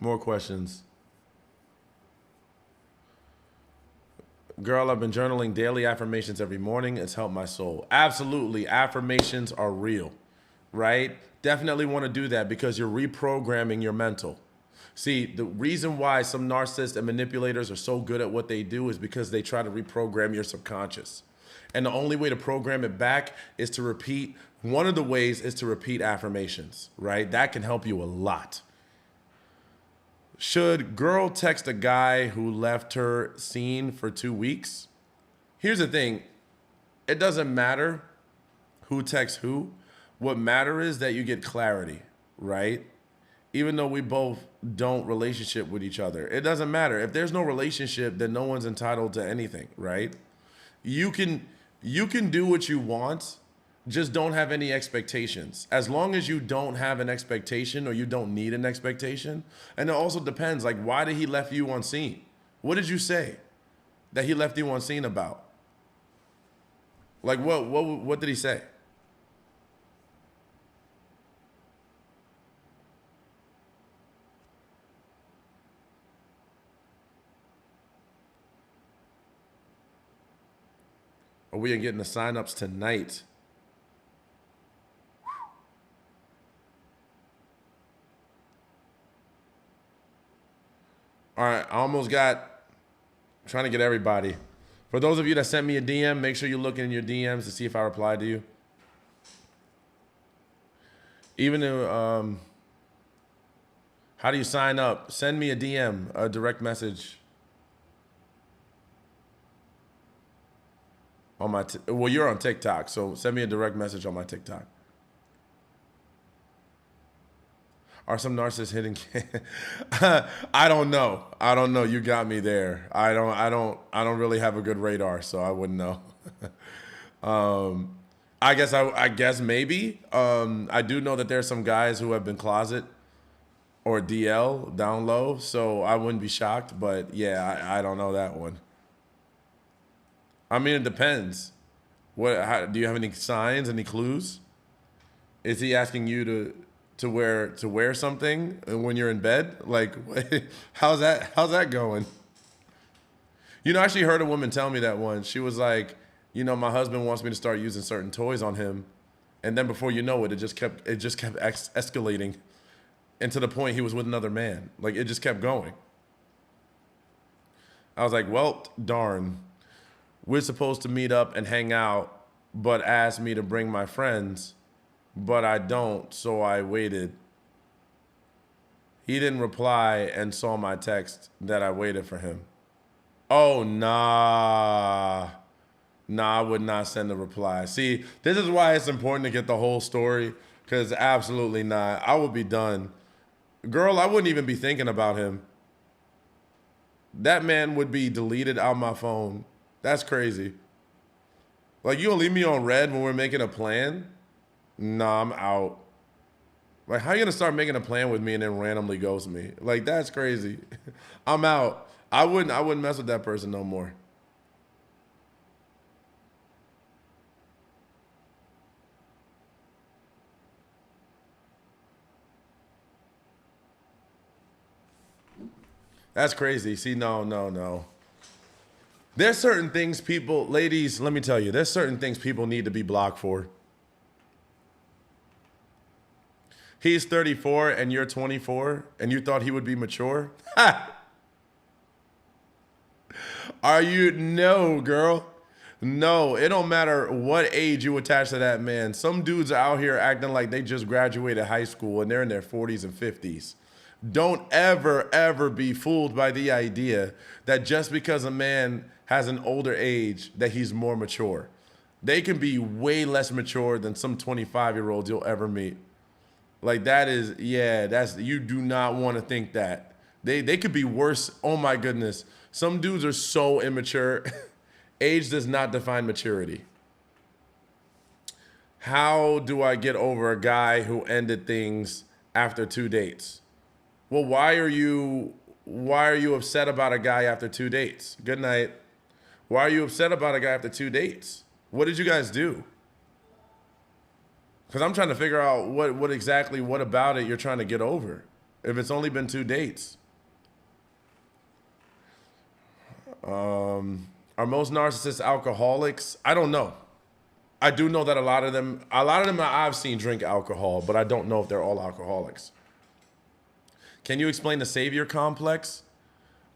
More questions. Girl, I've been journaling daily affirmations every morning. It's helped my soul. Absolutely. Affirmations are real, right? Definitely want to do that because you're reprogramming your mental. See, the reason why some narcissists and manipulators are so good at what they do is because they try to reprogram your subconscious. And the only way to program it back is to repeat. One of the ways is to repeat affirmations, right? That can help you a lot. Should girl text a guy who left her seen for 2 weeks? Here's the thing. It doesn't matter who texts who. What matters is that you get clarity, right? Even though we both don't relationship with each other. It doesn't matter. If there's no relationship, then no one's entitled to anything, right? You can do what you want. Just don't have any expectations. As long as you don't have an expectation or you don't need an expectation. And it also depends, like, why did he left you on scene? What did you say that he left you on scene about? Like, what did he say? Are we getting the signups tonight? All right, almost got trying to get everybody. For those of you that sent me a DM, make sure you look in your DMs to see if I replied to you. Even if, how do you sign up? Send me a DM, a direct message on my, well, you're on TikTok, so send me a direct message on my TikTok. Are some narcissists hitting? I don't know. I don't know. You got me there. I don't really have a good radar, so I wouldn't know. I guess maybe. I do know that there's some guys who have been closet or DL down low, so I wouldn't be shocked. But yeah, I don't know that one. I mean, it depends. Do you have any signs, any clues? Is he asking you to wear something when you're in bed? Like, how's that going? You know, I actually heard a woman tell me that once. She was like, you know, my husband wants me to start using certain toys on him, and then before you know it, it just kept escalating, and to the point he was with another man. Like, it just kept going. I was like, well, darn. We're supposed to meet up and hang out, but asked me to bring my friends, but I don't, so I waited. He didn't reply and saw my text that I waited for him. Oh, nah. Nah, I would not send a reply. See, this is why it's important to get the whole story, because absolutely not. I would be done. Girl, I wouldn't even be thinking about him. That man would be deleted out my phone. That's crazy. Like, you gonna leave me on red when we're making a plan? Nah, I'm out. Like, how you gonna start making a plan with me and then randomly ghost me? Like, that's crazy. I'm out. I wouldn't mess with that person no more. That's crazy. See, no. There's certain things people, ladies, let me tell you, there's certain things people need to be blocked for. He's 34 and you're 24 and you thought he would be mature? Ha! Are you? No, girl. No, it don't matter what age you attach to that man. Some dudes are out here acting like they just graduated high school and they're in their 40s and 50s. Don't ever be fooled by the idea that just because a man has an older age that he's more mature. They can be way less mature than some 25-year-olds you'll ever meet. Like, that is, yeah, you do not want to think that. They could be worse. Oh my goodness. Some dudes are so immature. Age does not define maturity. How do I get over a guy who ended things after 2 dates? Well, why are you upset about a guy after 2 dates? Good night. Why are you upset about a guy after 2 dates? What did you guys do? Because I'm trying to figure out what about it you're trying to get over. If it's only been 2 dates. Are most narcissists alcoholics? I don't know. I do know that a lot of them I've seen drink alcohol, but I don't know if they're all alcoholics. Can you explain the savior complex?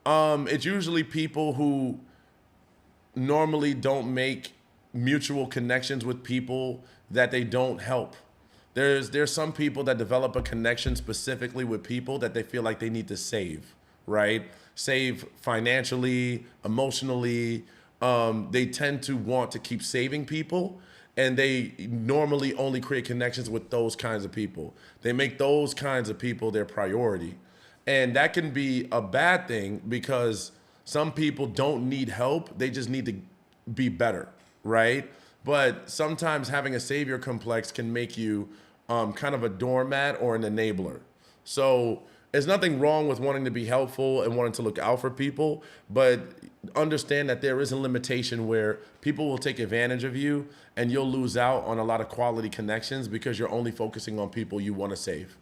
It's usually people who normally don't make mutual connections with people that they don't help. There's some people that develop a connection specifically with people that they feel like they need to save, right? Save financially, emotionally. They tend to want to keep saving people, and they normally only create connections with those kinds of people. They make those kinds of people their priority. And that can be a bad thing because some people don't need help. They just need to be better, right? But sometimes having a savior complex can make you kind of a doormat or an enabler. So there's nothing wrong with wanting to be helpful and wanting to look out for people, but understand that there is a limitation where people will take advantage of you and you'll lose out on a lot of quality connections because you're only focusing on people you want to save.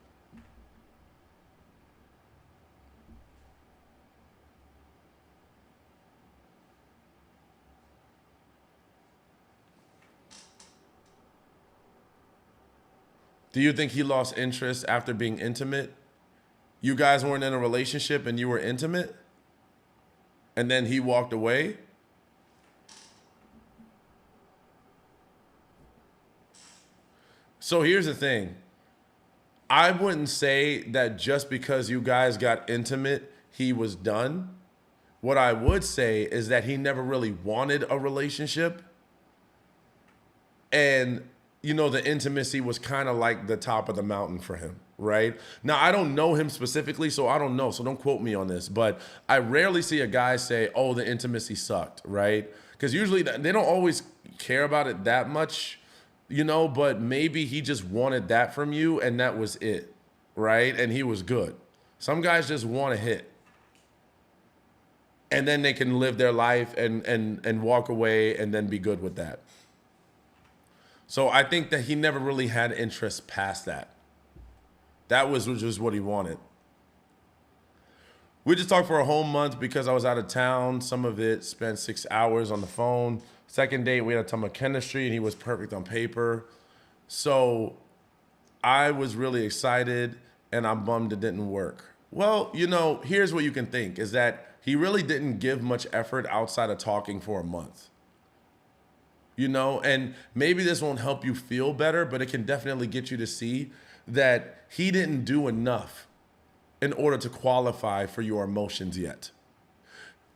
Do you think he lost interest after being intimate? You guys weren't in a relationship and you were intimate? and then he walked away. So here's the thing. I wouldn't say that just because you guys got intimate, he was done. What I would say is that he never really wanted a relationship. And, the intimacy was kind of like the top of the mountain for him, right? Now, I don't know him specifically, so I don't know. So don't quote me on this. But I rarely see a guy say, oh, the intimacy sucked, right? Because usually they don't always care about it that much, but maybe he just wanted that from you and that was it, right? And he was good. Some guys just want to hit. And then they can live their life and walk away and then be good with that. So I think that he never really had interest past that. That was just what he wanted. We just talked for a whole month because I was out of town. Some of it spent 6 hours on the phone. Second date, we had a ton of chemistry, and he was perfect on paper. So I was really excited, and I'm bummed it didn't work. Well, here's what you can think, is that he really didn't give much effort outside of talking for a month. And maybe this won't help you feel better, but it can definitely get you to see that he didn't do enough in order to qualify for your emotions yet.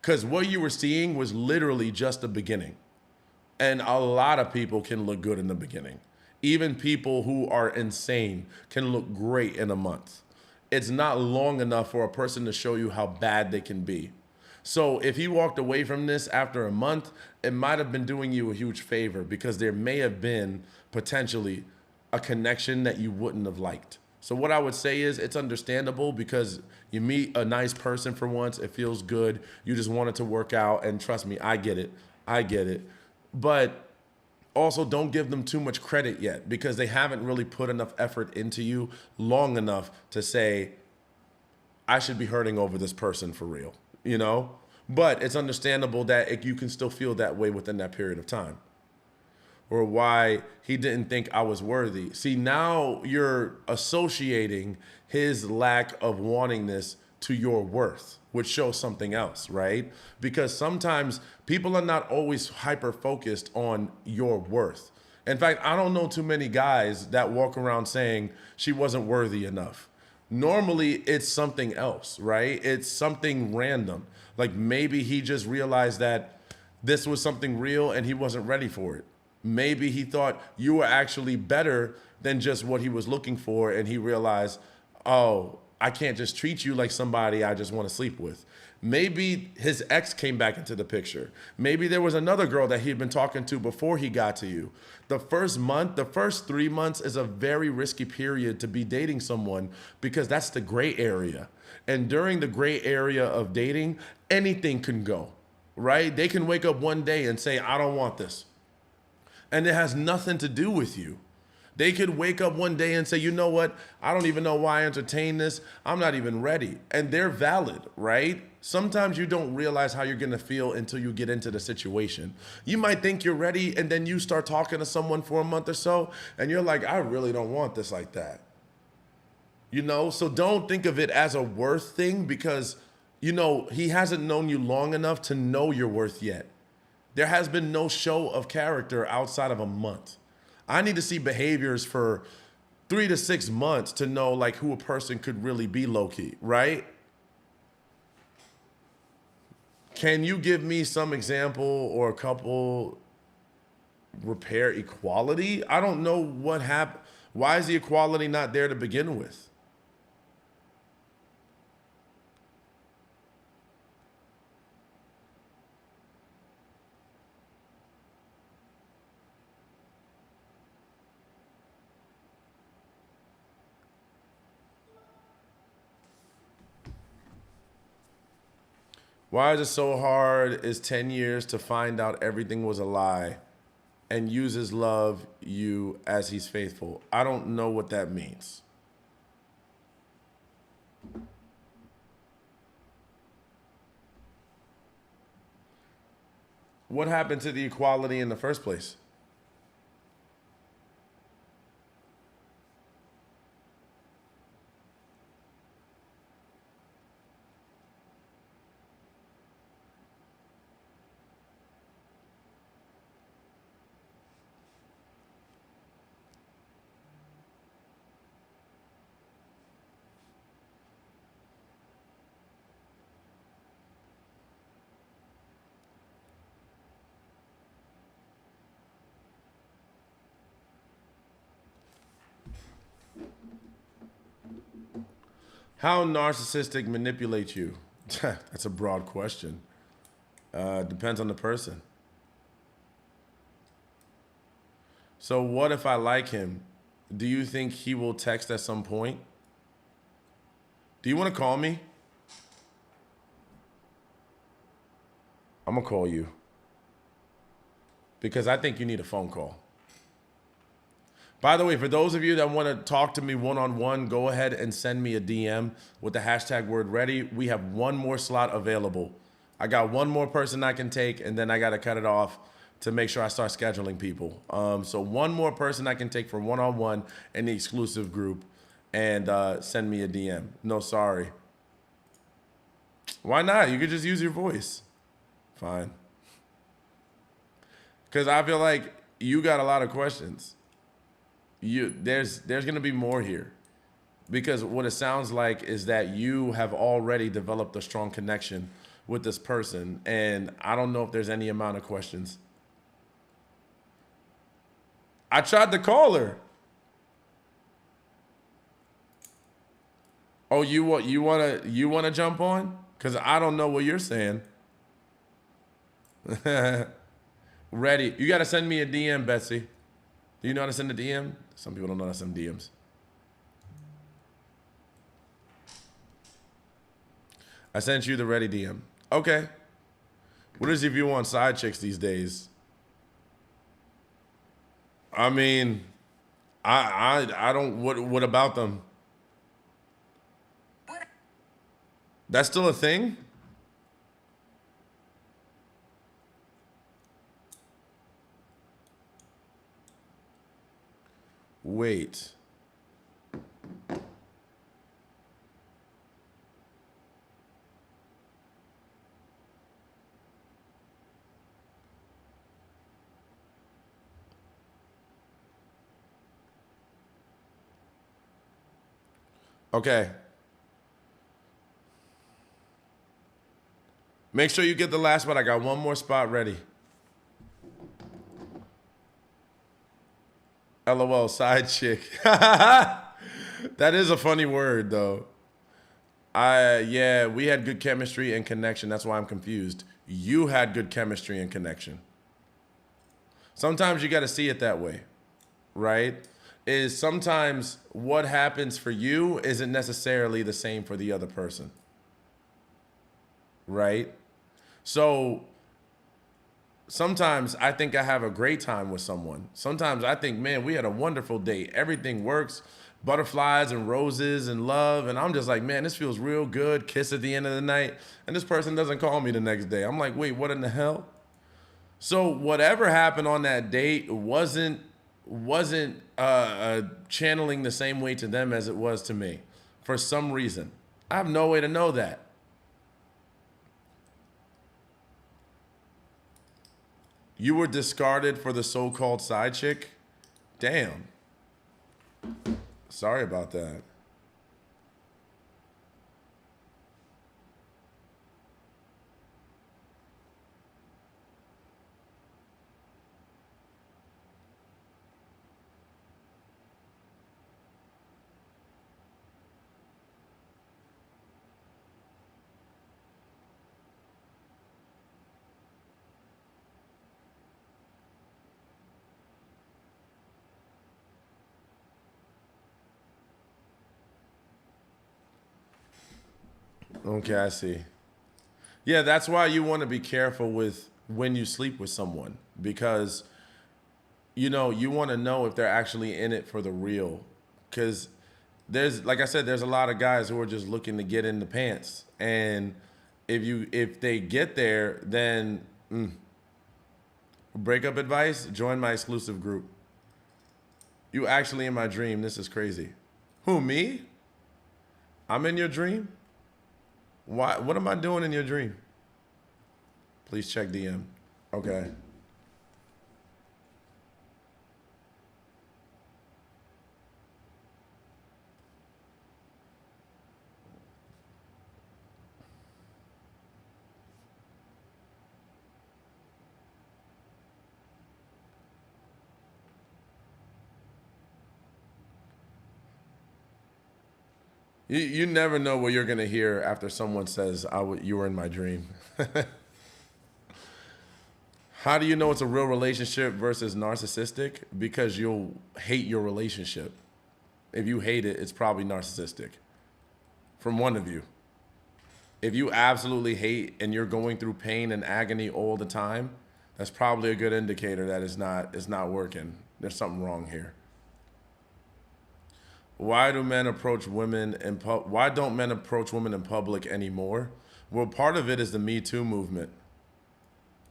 Because what you were seeing was literally just the beginning. And a lot of people can look good in the beginning. Even people who are insane can look great in a month. It's not long enough for a person to show you how bad they can be. So if he walked away from this after a month, it might have been doing you a huge favor because there may have been potentially a connection that you wouldn't have liked. So what I would say is it's understandable because you meet a nice person for once, it feels good, you just want it to work out, and trust me, I get it. But also don't give them too much credit yet because they haven't really put enough effort into you long enough to say, I should be hurting over this person for real. But it's understandable that you can still feel that way within that period of time. Or why he didn't think I was worthy. See, now you're associating his lack of wanting this to your worth, which shows something else, right? Because sometimes people are not always hyper focused on your worth. In fact, I don't know too many guys that walk around saying she wasn't worthy enough. Normally, it's something else, right? It's something random. Like maybe he just realized that this was something real and he wasn't ready for it. Maybe he thought you were actually better than just what he was looking for, and he realized, oh, I can't just treat you like somebody I just want to sleep with. Maybe his ex came back into the picture. Maybe there was another girl that he had been talking to before he got to you. The first 3 months is a very risky period to be dating someone because that's the gray area. And during the gray area of dating, anything can go, right? They can wake up one day and say, I don't want this. And it has nothing to do with you. They could wake up one day and say, you know what? I don't even know why I entertain this. I'm not even ready. And they're valid, right? Sometimes you don't realize how you're going to feel until you get into the situation. You might think you're ready, and then you start talking to someone for a month or so, and you're like, I really don't want this like that. So don't think of it as a worth thing because, he hasn't known you long enough to know your worth yet. There has been no show of character outside of a month. I need to see behaviors for 3 to 6 months to know like who a person could really be low-key, right? Can you give me some example or a couple repair equality? I don't know what happened. Why is the equality not there to begin with? Why is it so hard? Is 10 years to find out everything was a lie and uses love you as he's faithful. I don't know what that means. What happened to the equality in the first place? How narcissistic manipulate you? That's a broad question. Depends on the person. So what if I like him? Do you think he will text at some point? Do you want to call me? I'm gonna call you. Because I think you need a phone call. By the way, for those of you that want to talk to me one-on-one, go ahead and send me a DM with the hashtag word ready. We have one more slot available. I got one more person I can take, and then I got to cut it off to make sure I start scheduling people. So one more person I can take for one-on-one in the exclusive group, and send me a DM. No, sorry. Why not? You could just use your voice. Fine. Because I feel like you got a lot of questions. There's gonna be more here, because what it sounds like is that you have already developed a strong connection with this person, and I don't know if there's any amount of questions. I tried to call her. Oh, you wanna jump on? Cause I don't know what you're saying. Ready? You gotta send me a DM, Betsy. Do you know how to send a DM? Some people don't know how to send DMs. I sent you the ready DM. Okay. What is your view on side chicks these days? I mean, I don't. What about them? That's still a thing? Wait. Okay. Make sure you get the last spot. I got one more spot ready. LOL, side chick. That is a funny word, though. Yeah, we had good chemistry and connection. That's why I'm confused. You had good chemistry and connection. Sometimes you got to see it that way, right? Is sometimes what happens for you isn't necessarily the same for the other person, right? So sometimes I think I have a great time with someone. Sometimes I think, man, we had a wonderful date. Everything works, butterflies and roses and love. And I'm just like, man, this feels real good. Kiss at the end of the night. And this person doesn't call me the next day. I'm like, wait, what in the hell? So whatever happened on that date wasn't channeling the same way to them as it was to me for some reason. I have no way to know that. You were discarded for the so-called side chick? Damn. Sorry about that. Okay, I see. Yeah, that's why you want to be careful with when you sleep with someone, because you want to know if they're actually in it for the real. Because there's, like I said, there's a lot of guys who are just looking to get in the pants, and if they get there, then breakup advice: join my exclusive group. You actually in my dream. This is crazy. Who, me? I'm in your dream? Why? What am I doing in your dream? Please check DM. Okay. You never know what you're gonna hear after someone says, "You were in my dream." How do you know it's a real relationship versus narcissistic? Because you'll hate your relationship. If you hate it, it's probably narcissistic. From one of you. If you absolutely hate and you're going through pain and agony all the time, that's probably a good indicator that it's not working. There's something wrong here. Why do men approach women in why don't men approach women in public anymore? Well, part of it is the Me Too movement,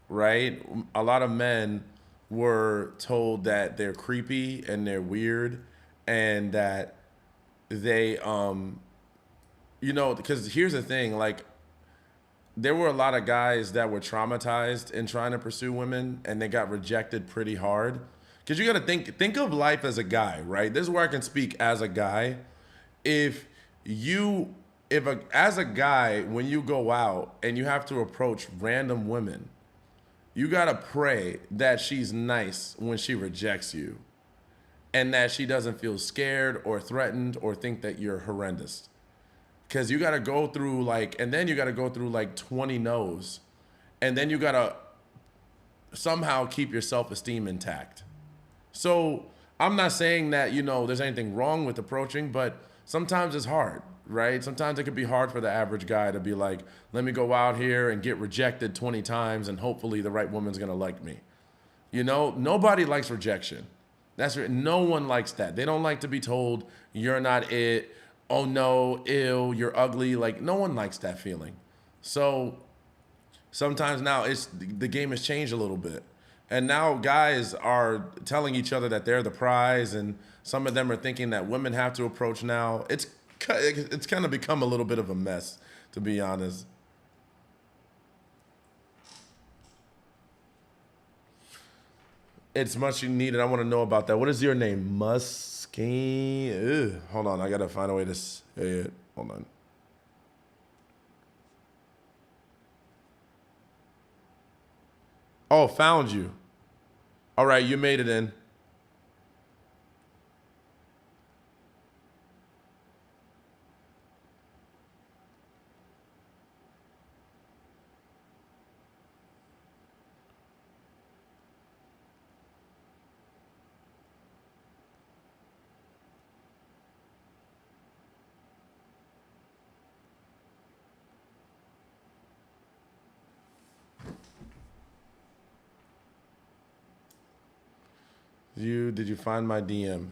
right? A lot of men were told that they're creepy and they're weird and that they because here's the thing, like there were a lot of guys that were traumatized in trying to pursue women and they got rejected pretty hard. Because you got to think of life as a guy, right? This is where I can speak as a guy. If you as a guy, when you go out and you have to approach random women, you got to pray that she's nice when she rejects you and that she doesn't feel scared or threatened or think that you're horrendous. Because you got to go through and then you got to go through 20 no's. And then you got to somehow keep your self-esteem intact. So I'm not saying that, there's anything wrong with approaching, but sometimes it's hard, right? Sometimes it could be hard for the average guy to be like, let me go out here and get rejected 20 times and hopefully the right woman's going to like me. Nobody likes rejection. No one likes that. They don't like to be told you're not it. Oh no, ill, you're ugly. No one likes that feeling. So sometimes now the game has changed a little bit. And now guys are telling each other that they're the prize, and some of them are thinking that women have to approach now. It's kind of become a little bit of a mess, to be honest. It's much needed. I want to know about that. What is your name? Muskine. Hold on. I got to find a way to say it. Hold on. Oh, found you. All right. You made it in. Did you find my DM?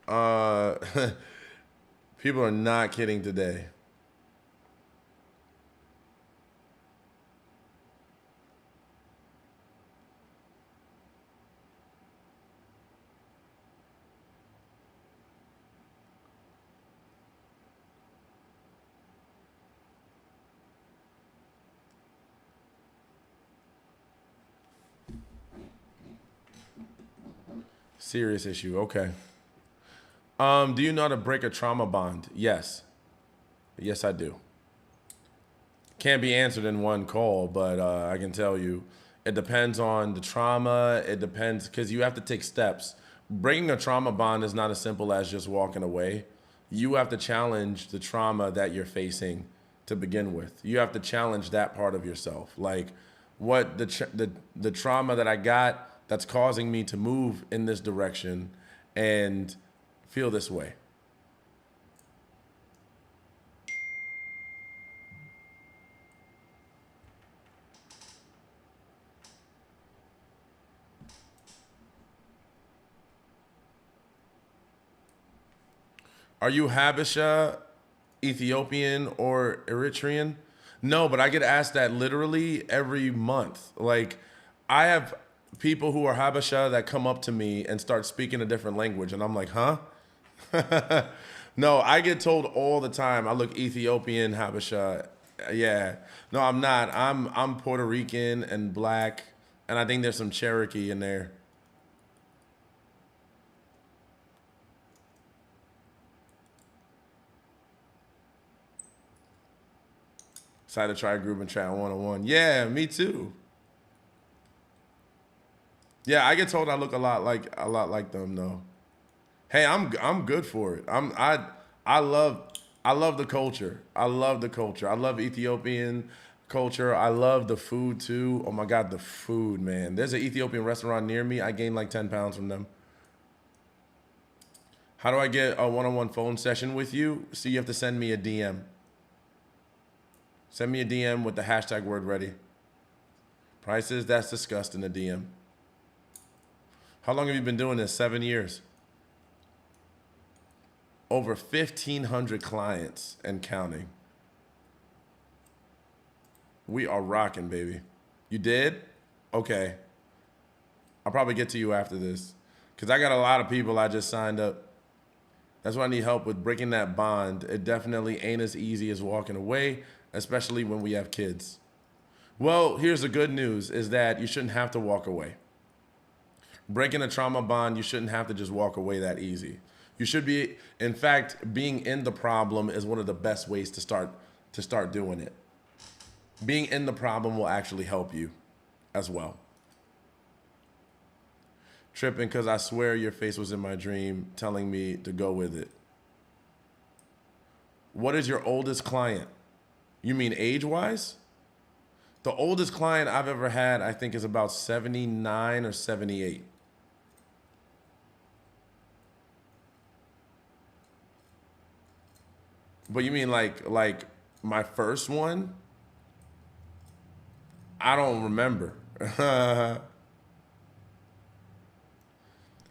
Uh, people are not kidding today. Serious issue. Okay. Do you know how to break a trauma bond? Yes. Yes, I do. Can't be answered in one call, but I can tell you it depends on the trauma. It depends because you have to take steps. Breaking a trauma bond is not as simple as just walking away. You have to challenge the trauma that you're facing to begin with. You have to challenge that part of yourself. Like what the trauma that I got that's causing me to move in this direction and feel this way. Are you Habesha, Ethiopian, or Eritrean? No, but I get asked that literally every month. Like, I have people who are Habesha that come up to me and start speaking a different language, and I'm like, huh? No, I get told all the time I look Ethiopian, Habesha. Yeah. No, I'm not. I'm Puerto Rican and black, and I think there's some Cherokee in there. Decided to try group and chat 101. Yeah, me too. Yeah, I get told I look a lot like them though. Hey, I'm good for it. I love I love the culture. I love the culture. I love Ethiopian culture. I love the food too. Oh my God, the food, man. There's an Ethiopian restaurant near me. I gained like 10 pounds from them. How do I get a one-on-one phone session with you? So you have to send me a DM. Send me a DM with the hashtag word ready. Prices, that's discussed in the DM. How long have you been doing this? 7 years. Over 1,500 clients and counting. We are rocking, baby. You did? Okay. I'll probably get to you after this. Because I got a lot of people I just signed up. That's why I need help with breaking that bond. It definitely ain't as easy as walking away, especially when we have kids. Well, here's the good news is that you shouldn't have to walk away. Breaking a trauma bond, you shouldn't have to just walk away that easy. You should be, in fact, being in the problem is one of the best ways to start doing it. Being in the problem will actually help you as well. Tripping because I swear your face was in my dream telling me to go with it. What is your oldest client? You mean age-wise? The oldest client I've ever had, I think, is about 79 or 78. But you mean like my first one? I don't remember.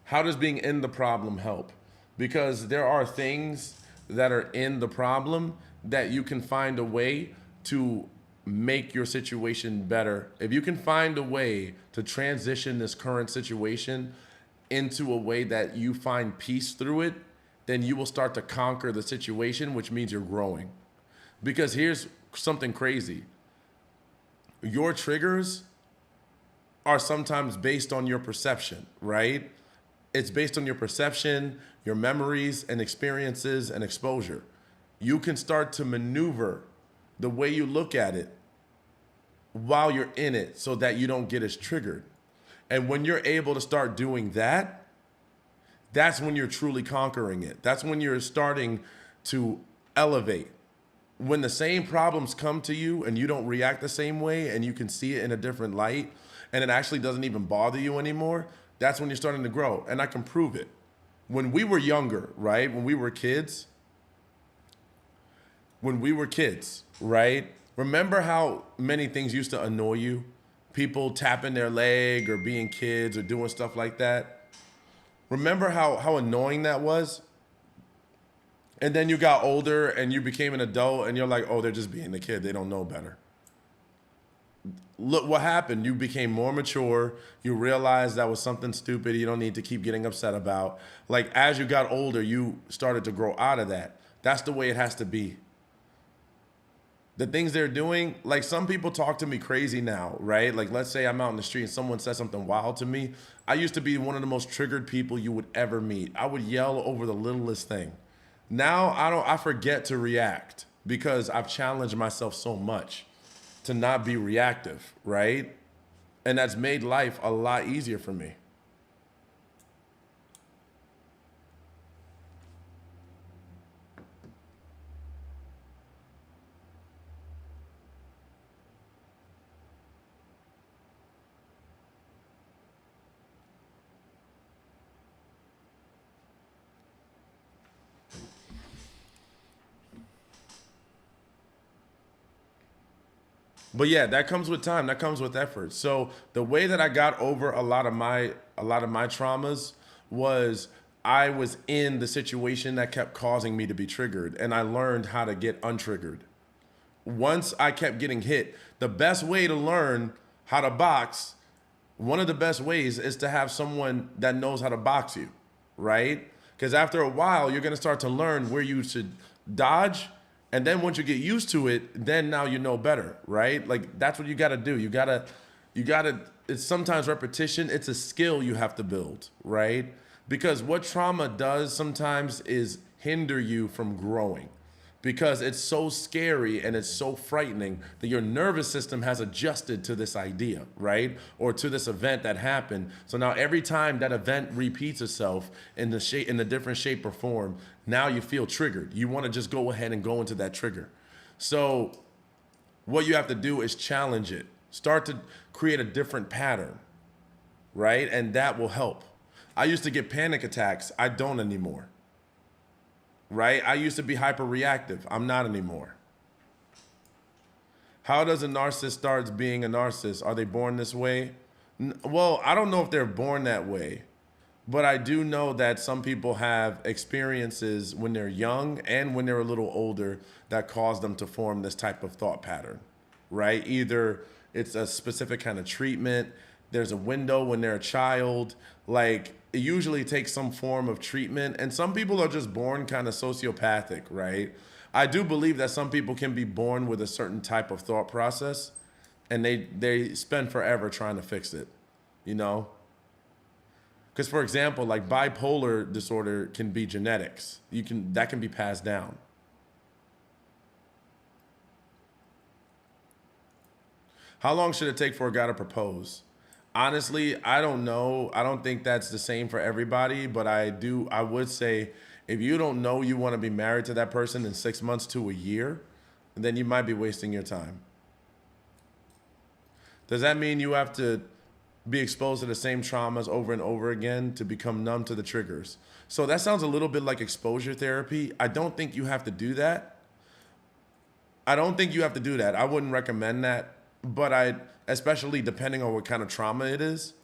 How does being in the problem help? Because there are things that are in the problem that you can find a way to make your situation better. If you can find a way to transition this current situation into a way that you find peace through it, then you will start to conquer the situation, which means you're growing. Because here's something crazy. Your triggers are sometimes based on your perception, right? It's based on your perception, your memories and experiences and exposure. You can start to maneuver the way you look at it while you're in it so that you don't get as triggered. And when you're able to start doing that, that's when you're truly conquering it. That's when you're starting to elevate. When the same problems come to you and you don't react the same way and you can see it in a different light and it actually doesn't even bother you anymore, that's when you're starting to grow. And I can prove it. When we were younger, right? When we were kids, right? Remember how many things used to annoy you? People tapping their leg or being kids or doing stuff like that. Remember how annoying that was? And then you got older and you became an adult and you're like, oh, they're just being a kid. They don't know better. Look what happened. You became more mature. You realized that was something stupid you don't need to keep getting upset about. Like as you got older, you started to grow out of that. That's the way it has to be. The things they're doing, like some people talk to me crazy now, right? Like let's say I'm out in the street and someone says something wild to me. I used to be one of the most triggered people you would ever meet. I would yell over the littlest thing. Now I forget to react because I've challenged myself so much to not be reactive, right? And that's made life a lot easier for me. But yeah, that comes with time. That comes with effort. So the way that I got over a lot of my traumas was I was in the situation that kept causing me to be triggered, and I learned how to get untriggered. Once I kept getting hit, the best way to learn how to box, one of the best ways is to have someone that knows how to box you, right? Because after a while, you're going to start to learn where you should dodge. And then once you get used to it, then now you know better, right? Like that's what you got to do. You got to, it's sometimes repetition. It's a skill you have to build, right? Because what trauma does sometimes is hinder you from growing. because it's so scary and it's so frightening that your nervous system has adjusted to this idea, right? Or to this event that happened. So now every time that event repeats itself in the different shape or form, now you feel triggered. You want to just go ahead and go into that trigger. So what you have to do is challenge it. Start to create a different pattern, right? And that will help. I used to get panic attacks. I don't anymore. Right? I used to be hyper reactive. I'm not anymore. How does a narcissist start being a narcissist? Are they born this way? Well, I don't know if they're born that way, but I do know that some people have experiences when they're young and when they're a little older that cause them to form this type of thought pattern, right? Either it's a specific kind of treatment, there's a window when they're a child, like it usually takes some form of treatment, and some people are just born kind of sociopathic, right? I do believe that some people can be born with a certain type of thought process and they spend forever trying to fix it, you know? Because for example, like bipolar disorder can be genetics. That can be passed down. How long should it take for a guy to propose? Honestly, I don't know. I don't think that's the same for everybody, but I would say if you don't know you want to be married to that person in 6 months to a year, then you might be wasting your time. Does that mean you have to be exposed to the same traumas over and over again to become numb to the triggers? So that sounds a little bit like exposure therapy. I don't think you have to do that. I wouldn't recommend that, but especially depending on what kind of trauma it is.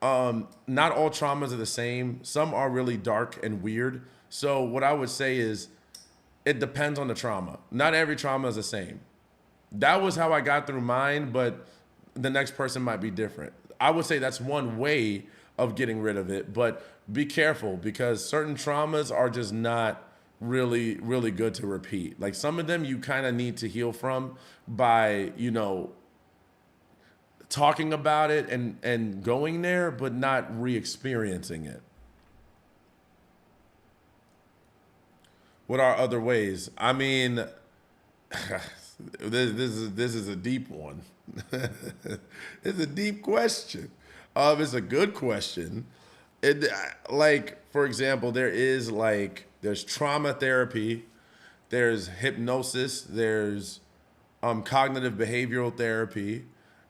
Not all traumas are the same. Some are really dark and weird. So what I would say is it depends on the trauma. Not every trauma is the same. That was how I got through mine, but the next person might be different. I would say that's one way of getting rid of it, but be careful because certain traumas are just not really, really good to repeat. Like some of them you kind of need to heal from by, talking about it and going there, but not re-experiencing it. What are other ways? I mean, this is a deep one. It's a deep question. It's a good question. For example, there's trauma therapy, there's hypnosis, there's cognitive behavioral therapy.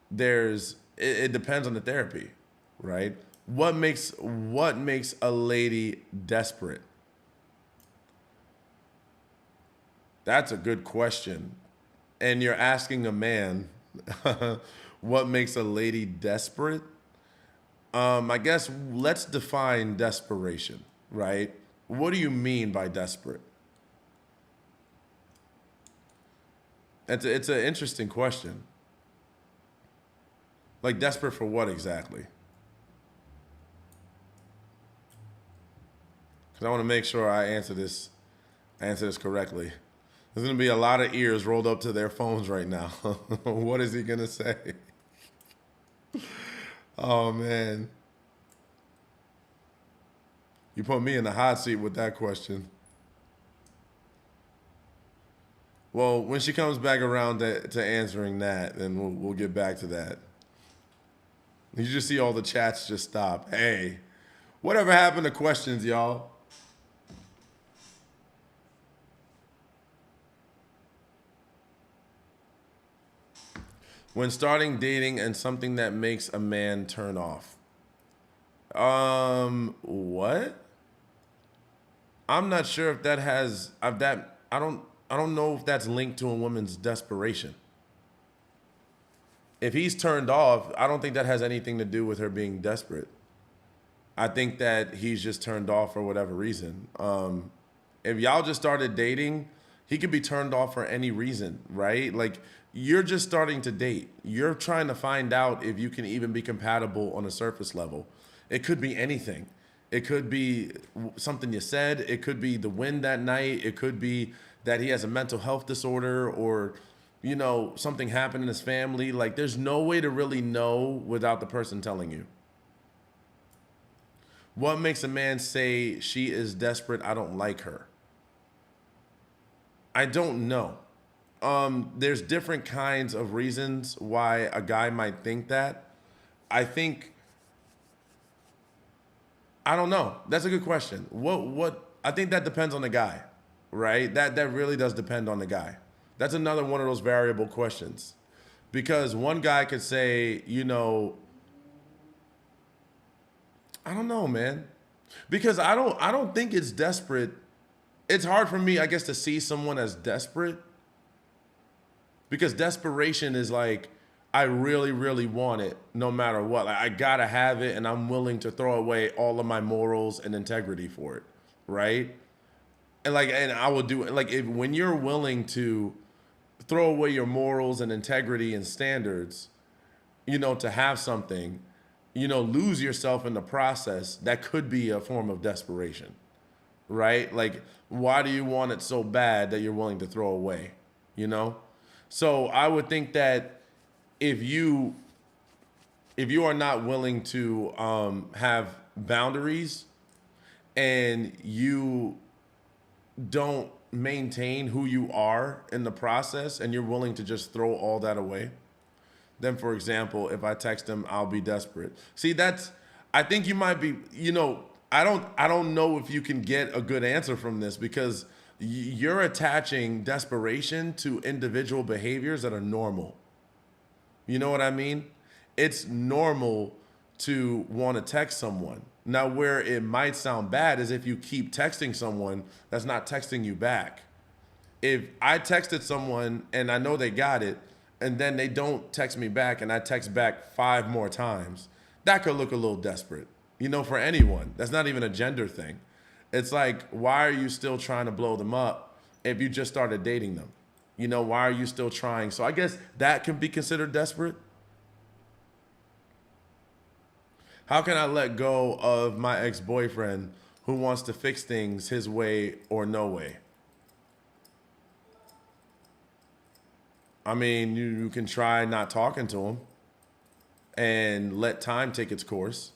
It depends on the therapy, right? What makes a lady desperate? That's a good question. And you're asking a man what makes a lady desperate? I guess let's define desperation, right? What do you mean by desperate? It's an interesting question. Like desperate for what exactly? Because I want to make sure I answer this correctly. There's going to be a lot of ears rolled up to their phones right now. What is he going to say? Oh, man. You put me in the hot seat with that question. Well, when she comes back around to answering that, then we'll get back to that. You just see all the chats just stop. Hey, whatever happened to questions, y'all? When starting dating and something that makes a man turn off. What? I'm not sure if that has that. I don't know if that's linked to a woman's desperation. If he's turned off, I don't think that has anything to do with her being desperate. I think that he's just turned off for whatever reason. If y'all just started dating, he could be turned off for any reason, right? Like you're just starting to date. You're trying to find out if you can even be compatible on a surface level. It could be anything. It could be something you said. It could be the wind that night. It could be that he has a mental health disorder or, something happened in his family. Like there's no way to really know without the person telling you. What makes a man say she is desperate? I don't like her. I don't know. There's different kinds of reasons why a guy might think that. I think I don't know. That's a good question. What I think that depends on the guy, right? That really does depend on the guy. That's another one of those variable questions. Because one guy could say, I don't know, man. Because I don't think it's desperate. It's hard for me, I guess, to see someone as desperate because desperation is like I really, really want it no matter what. Like I gotta have it, and I'm willing to throw away all of my morals and integrity for it, right? And I will do it. Like if when you're willing to throw away your morals and integrity and standards, to have something, lose yourself in the process. That could be a form of desperation, right? Like why do you want it so bad that you're willing to throw away, you know? So I would think that if you if you are not willing to have boundaries and you don't maintain who you are in the process and you're willing to just throw all that away, then for example, if I text him, I'll be desperate. See, I think you might be, I don't know if you can get a good answer from this because you're attaching desperation to individual behaviors that are normal. You know what I mean? It's normal to want to text someone. Now, where it might sound bad is if you keep texting someone that's not texting you back. If I texted someone and I know they got it, and then they don't text me back and I text back 5 more times, that could look a little desperate, for anyone. That's not even a gender thing. It's like, why are you still trying to blow them up if you just started dating them? Why are you still trying? So I guess that can be considered desperate. How can I let go of my ex-boyfriend who wants to fix things his way or no way? I mean, you can try not talking to him and let time take its course.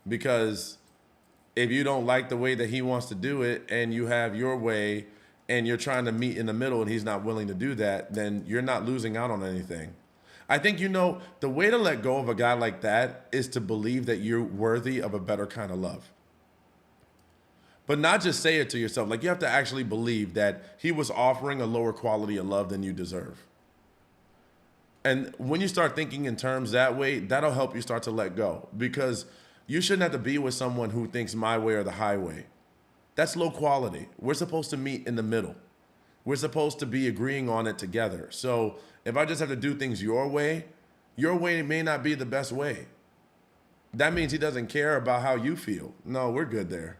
Because if you don't like the way that he wants to do it and you have your way and you're trying to meet in the middle and he's not willing to do that, then you're not losing out on anything. I think, the way to let go of a guy like that is to believe that you're worthy of a better kind of love. But not just say it to yourself. Like you have to actually believe that he was offering a lower quality of love than you deserve. And when you start thinking in terms that way, that'll help you start to let go. Because you shouldn't have to be with someone who thinks my way or the highway. That's low quality. We're supposed to meet in the middle. We're supposed to be agreeing on it together. So if I just have to do things your way may not be the best way. That means he doesn't care about how you feel. No, we're good there.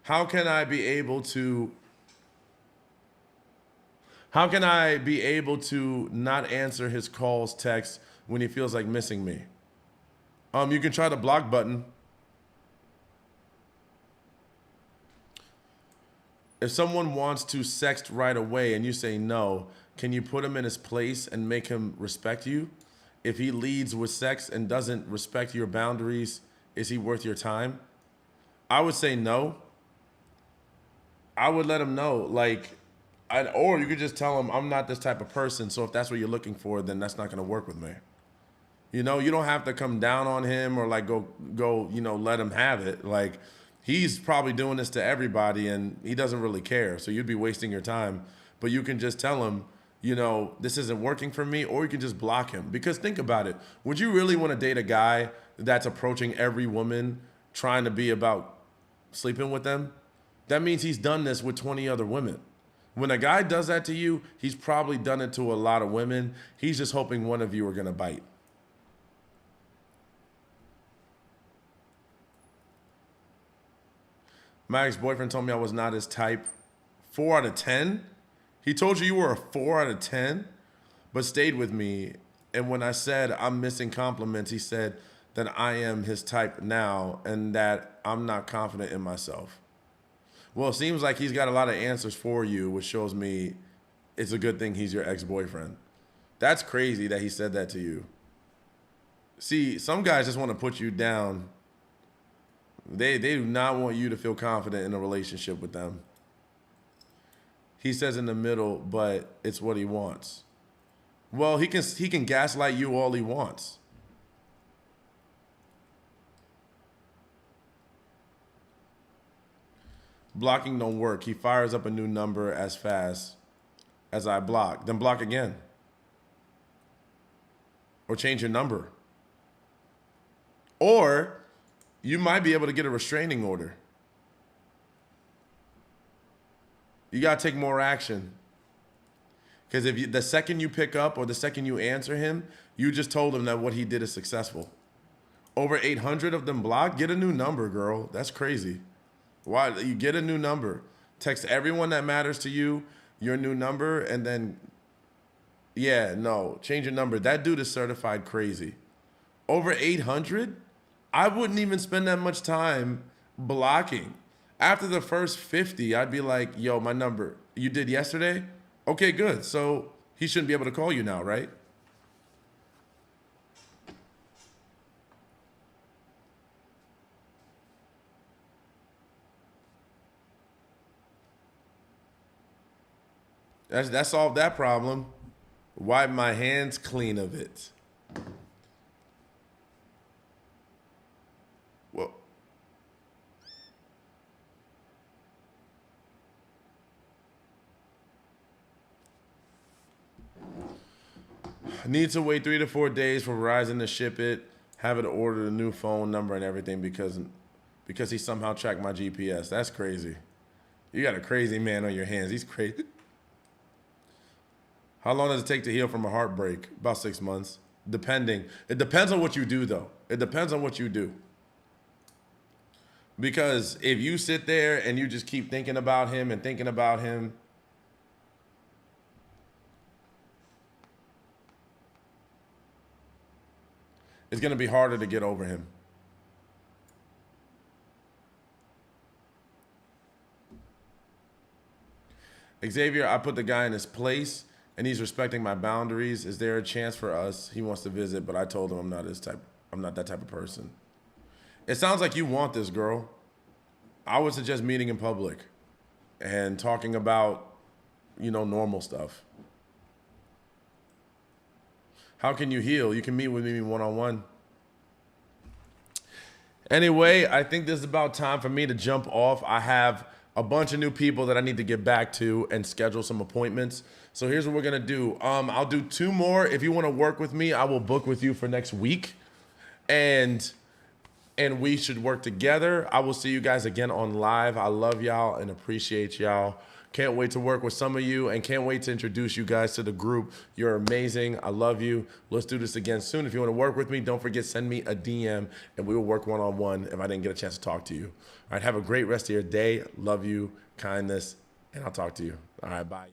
How can I be able to not answer his calls, texts when he feels like missing me? You can try the block button. If someone wants to sext right away and you say no, can you put him in his place and make him respect you? If he leads with sex and doesn't respect your boundaries, is he worth your time? I would say no. I would let him know, or you could just tell him I'm not this type of person. So if that's what you're looking for, then that's not going to work with me. You don't have to come down on him or go, let him have it. Like he's probably doing this to everybody and he doesn't really care. So you'd be wasting your time, but you can just tell him, this isn't working for me, or you can just block him. Because think about it. Would you really want to date a guy that's approaching every woman trying to be about sleeping with them? That means he's done this with 20 other women. When a guy does that to you, he's probably done it to a lot of women. He's just hoping one of you are going to bite. My ex-boyfriend told me I was not his type. 4 out of 10? He told you were a 4 out of 10, but stayed with me. And when I said I'm missing compliments, he said that I am his type now and that I'm not confident in myself. Well, it seems like he's got a lot of answers for you, which shows me it's a good thing he's your ex-boyfriend. That's crazy that he said that to you. See, some guys just want to put you down. They do not want you to feel confident in a relationship with them. He says in the middle, but it's what he wants. Well, he can gaslight you all he wants. Blocking don't work. He fires up a new number as fast as I block. Then block again. Or change your number. Or you might be able to get a restraining order. You got to take more action. Because the second you pick up or the second you answer him, you just told him that what he did is successful. Over 800 of them blocked. Get a new number, girl. That's crazy. Why? You get a new number. Text everyone that matters to you your new number, and then, yeah, no, change your number. That dude is certified crazy. Over 800? I wouldn't even spend that much time blocking. After the first 50, I'd be like, yo, my number, you did yesterday? Okay, good. So he shouldn't be able to call you now, right? That solved that problem. Wipe my hands clean of it. Well, need to wait 3 to 4 days for Verizon to ship it. Have it order a new phone number and everything because he somehow tracked my GPS. That's crazy. You got a crazy man on your hands. He's crazy. How long does it take to heal from a heartbreak? About 6 months. Depending. It depends on what you do, though. It depends on what you do. Because if you sit there and you just keep thinking about him and thinking about him, it's going to be harder to get over him. Xavier, I put the guy in his place, and he's respecting my boundaries. Is there a chance for us? He wants to visit, but I told him I'm not that type of person. It sounds like you want this, girl. I would suggest meeting in public and talking about, normal stuff. How can you heal? You can meet with me one-on-one. Anyway, I think this is about time for me to jump off. I have a bunch of new people that I need to get back to and schedule some appointments. So here's what we're gonna do. I'll do 2 more. If you want to work with me, I will book with you for next week, and we should work together. I will see you guys again on live. I love y'all and appreciate y'all. Can't wait to work with some of you and can't wait to introduce you guys to the group. You're amazing. I love you. Let's do this again soon. If you want to work with me, don't forget, send me a DM and we will work one-on-one if I didn't get a chance to talk to you. All right, have a great rest of your day. Love you, kindness, and I'll talk to you. All right, bye.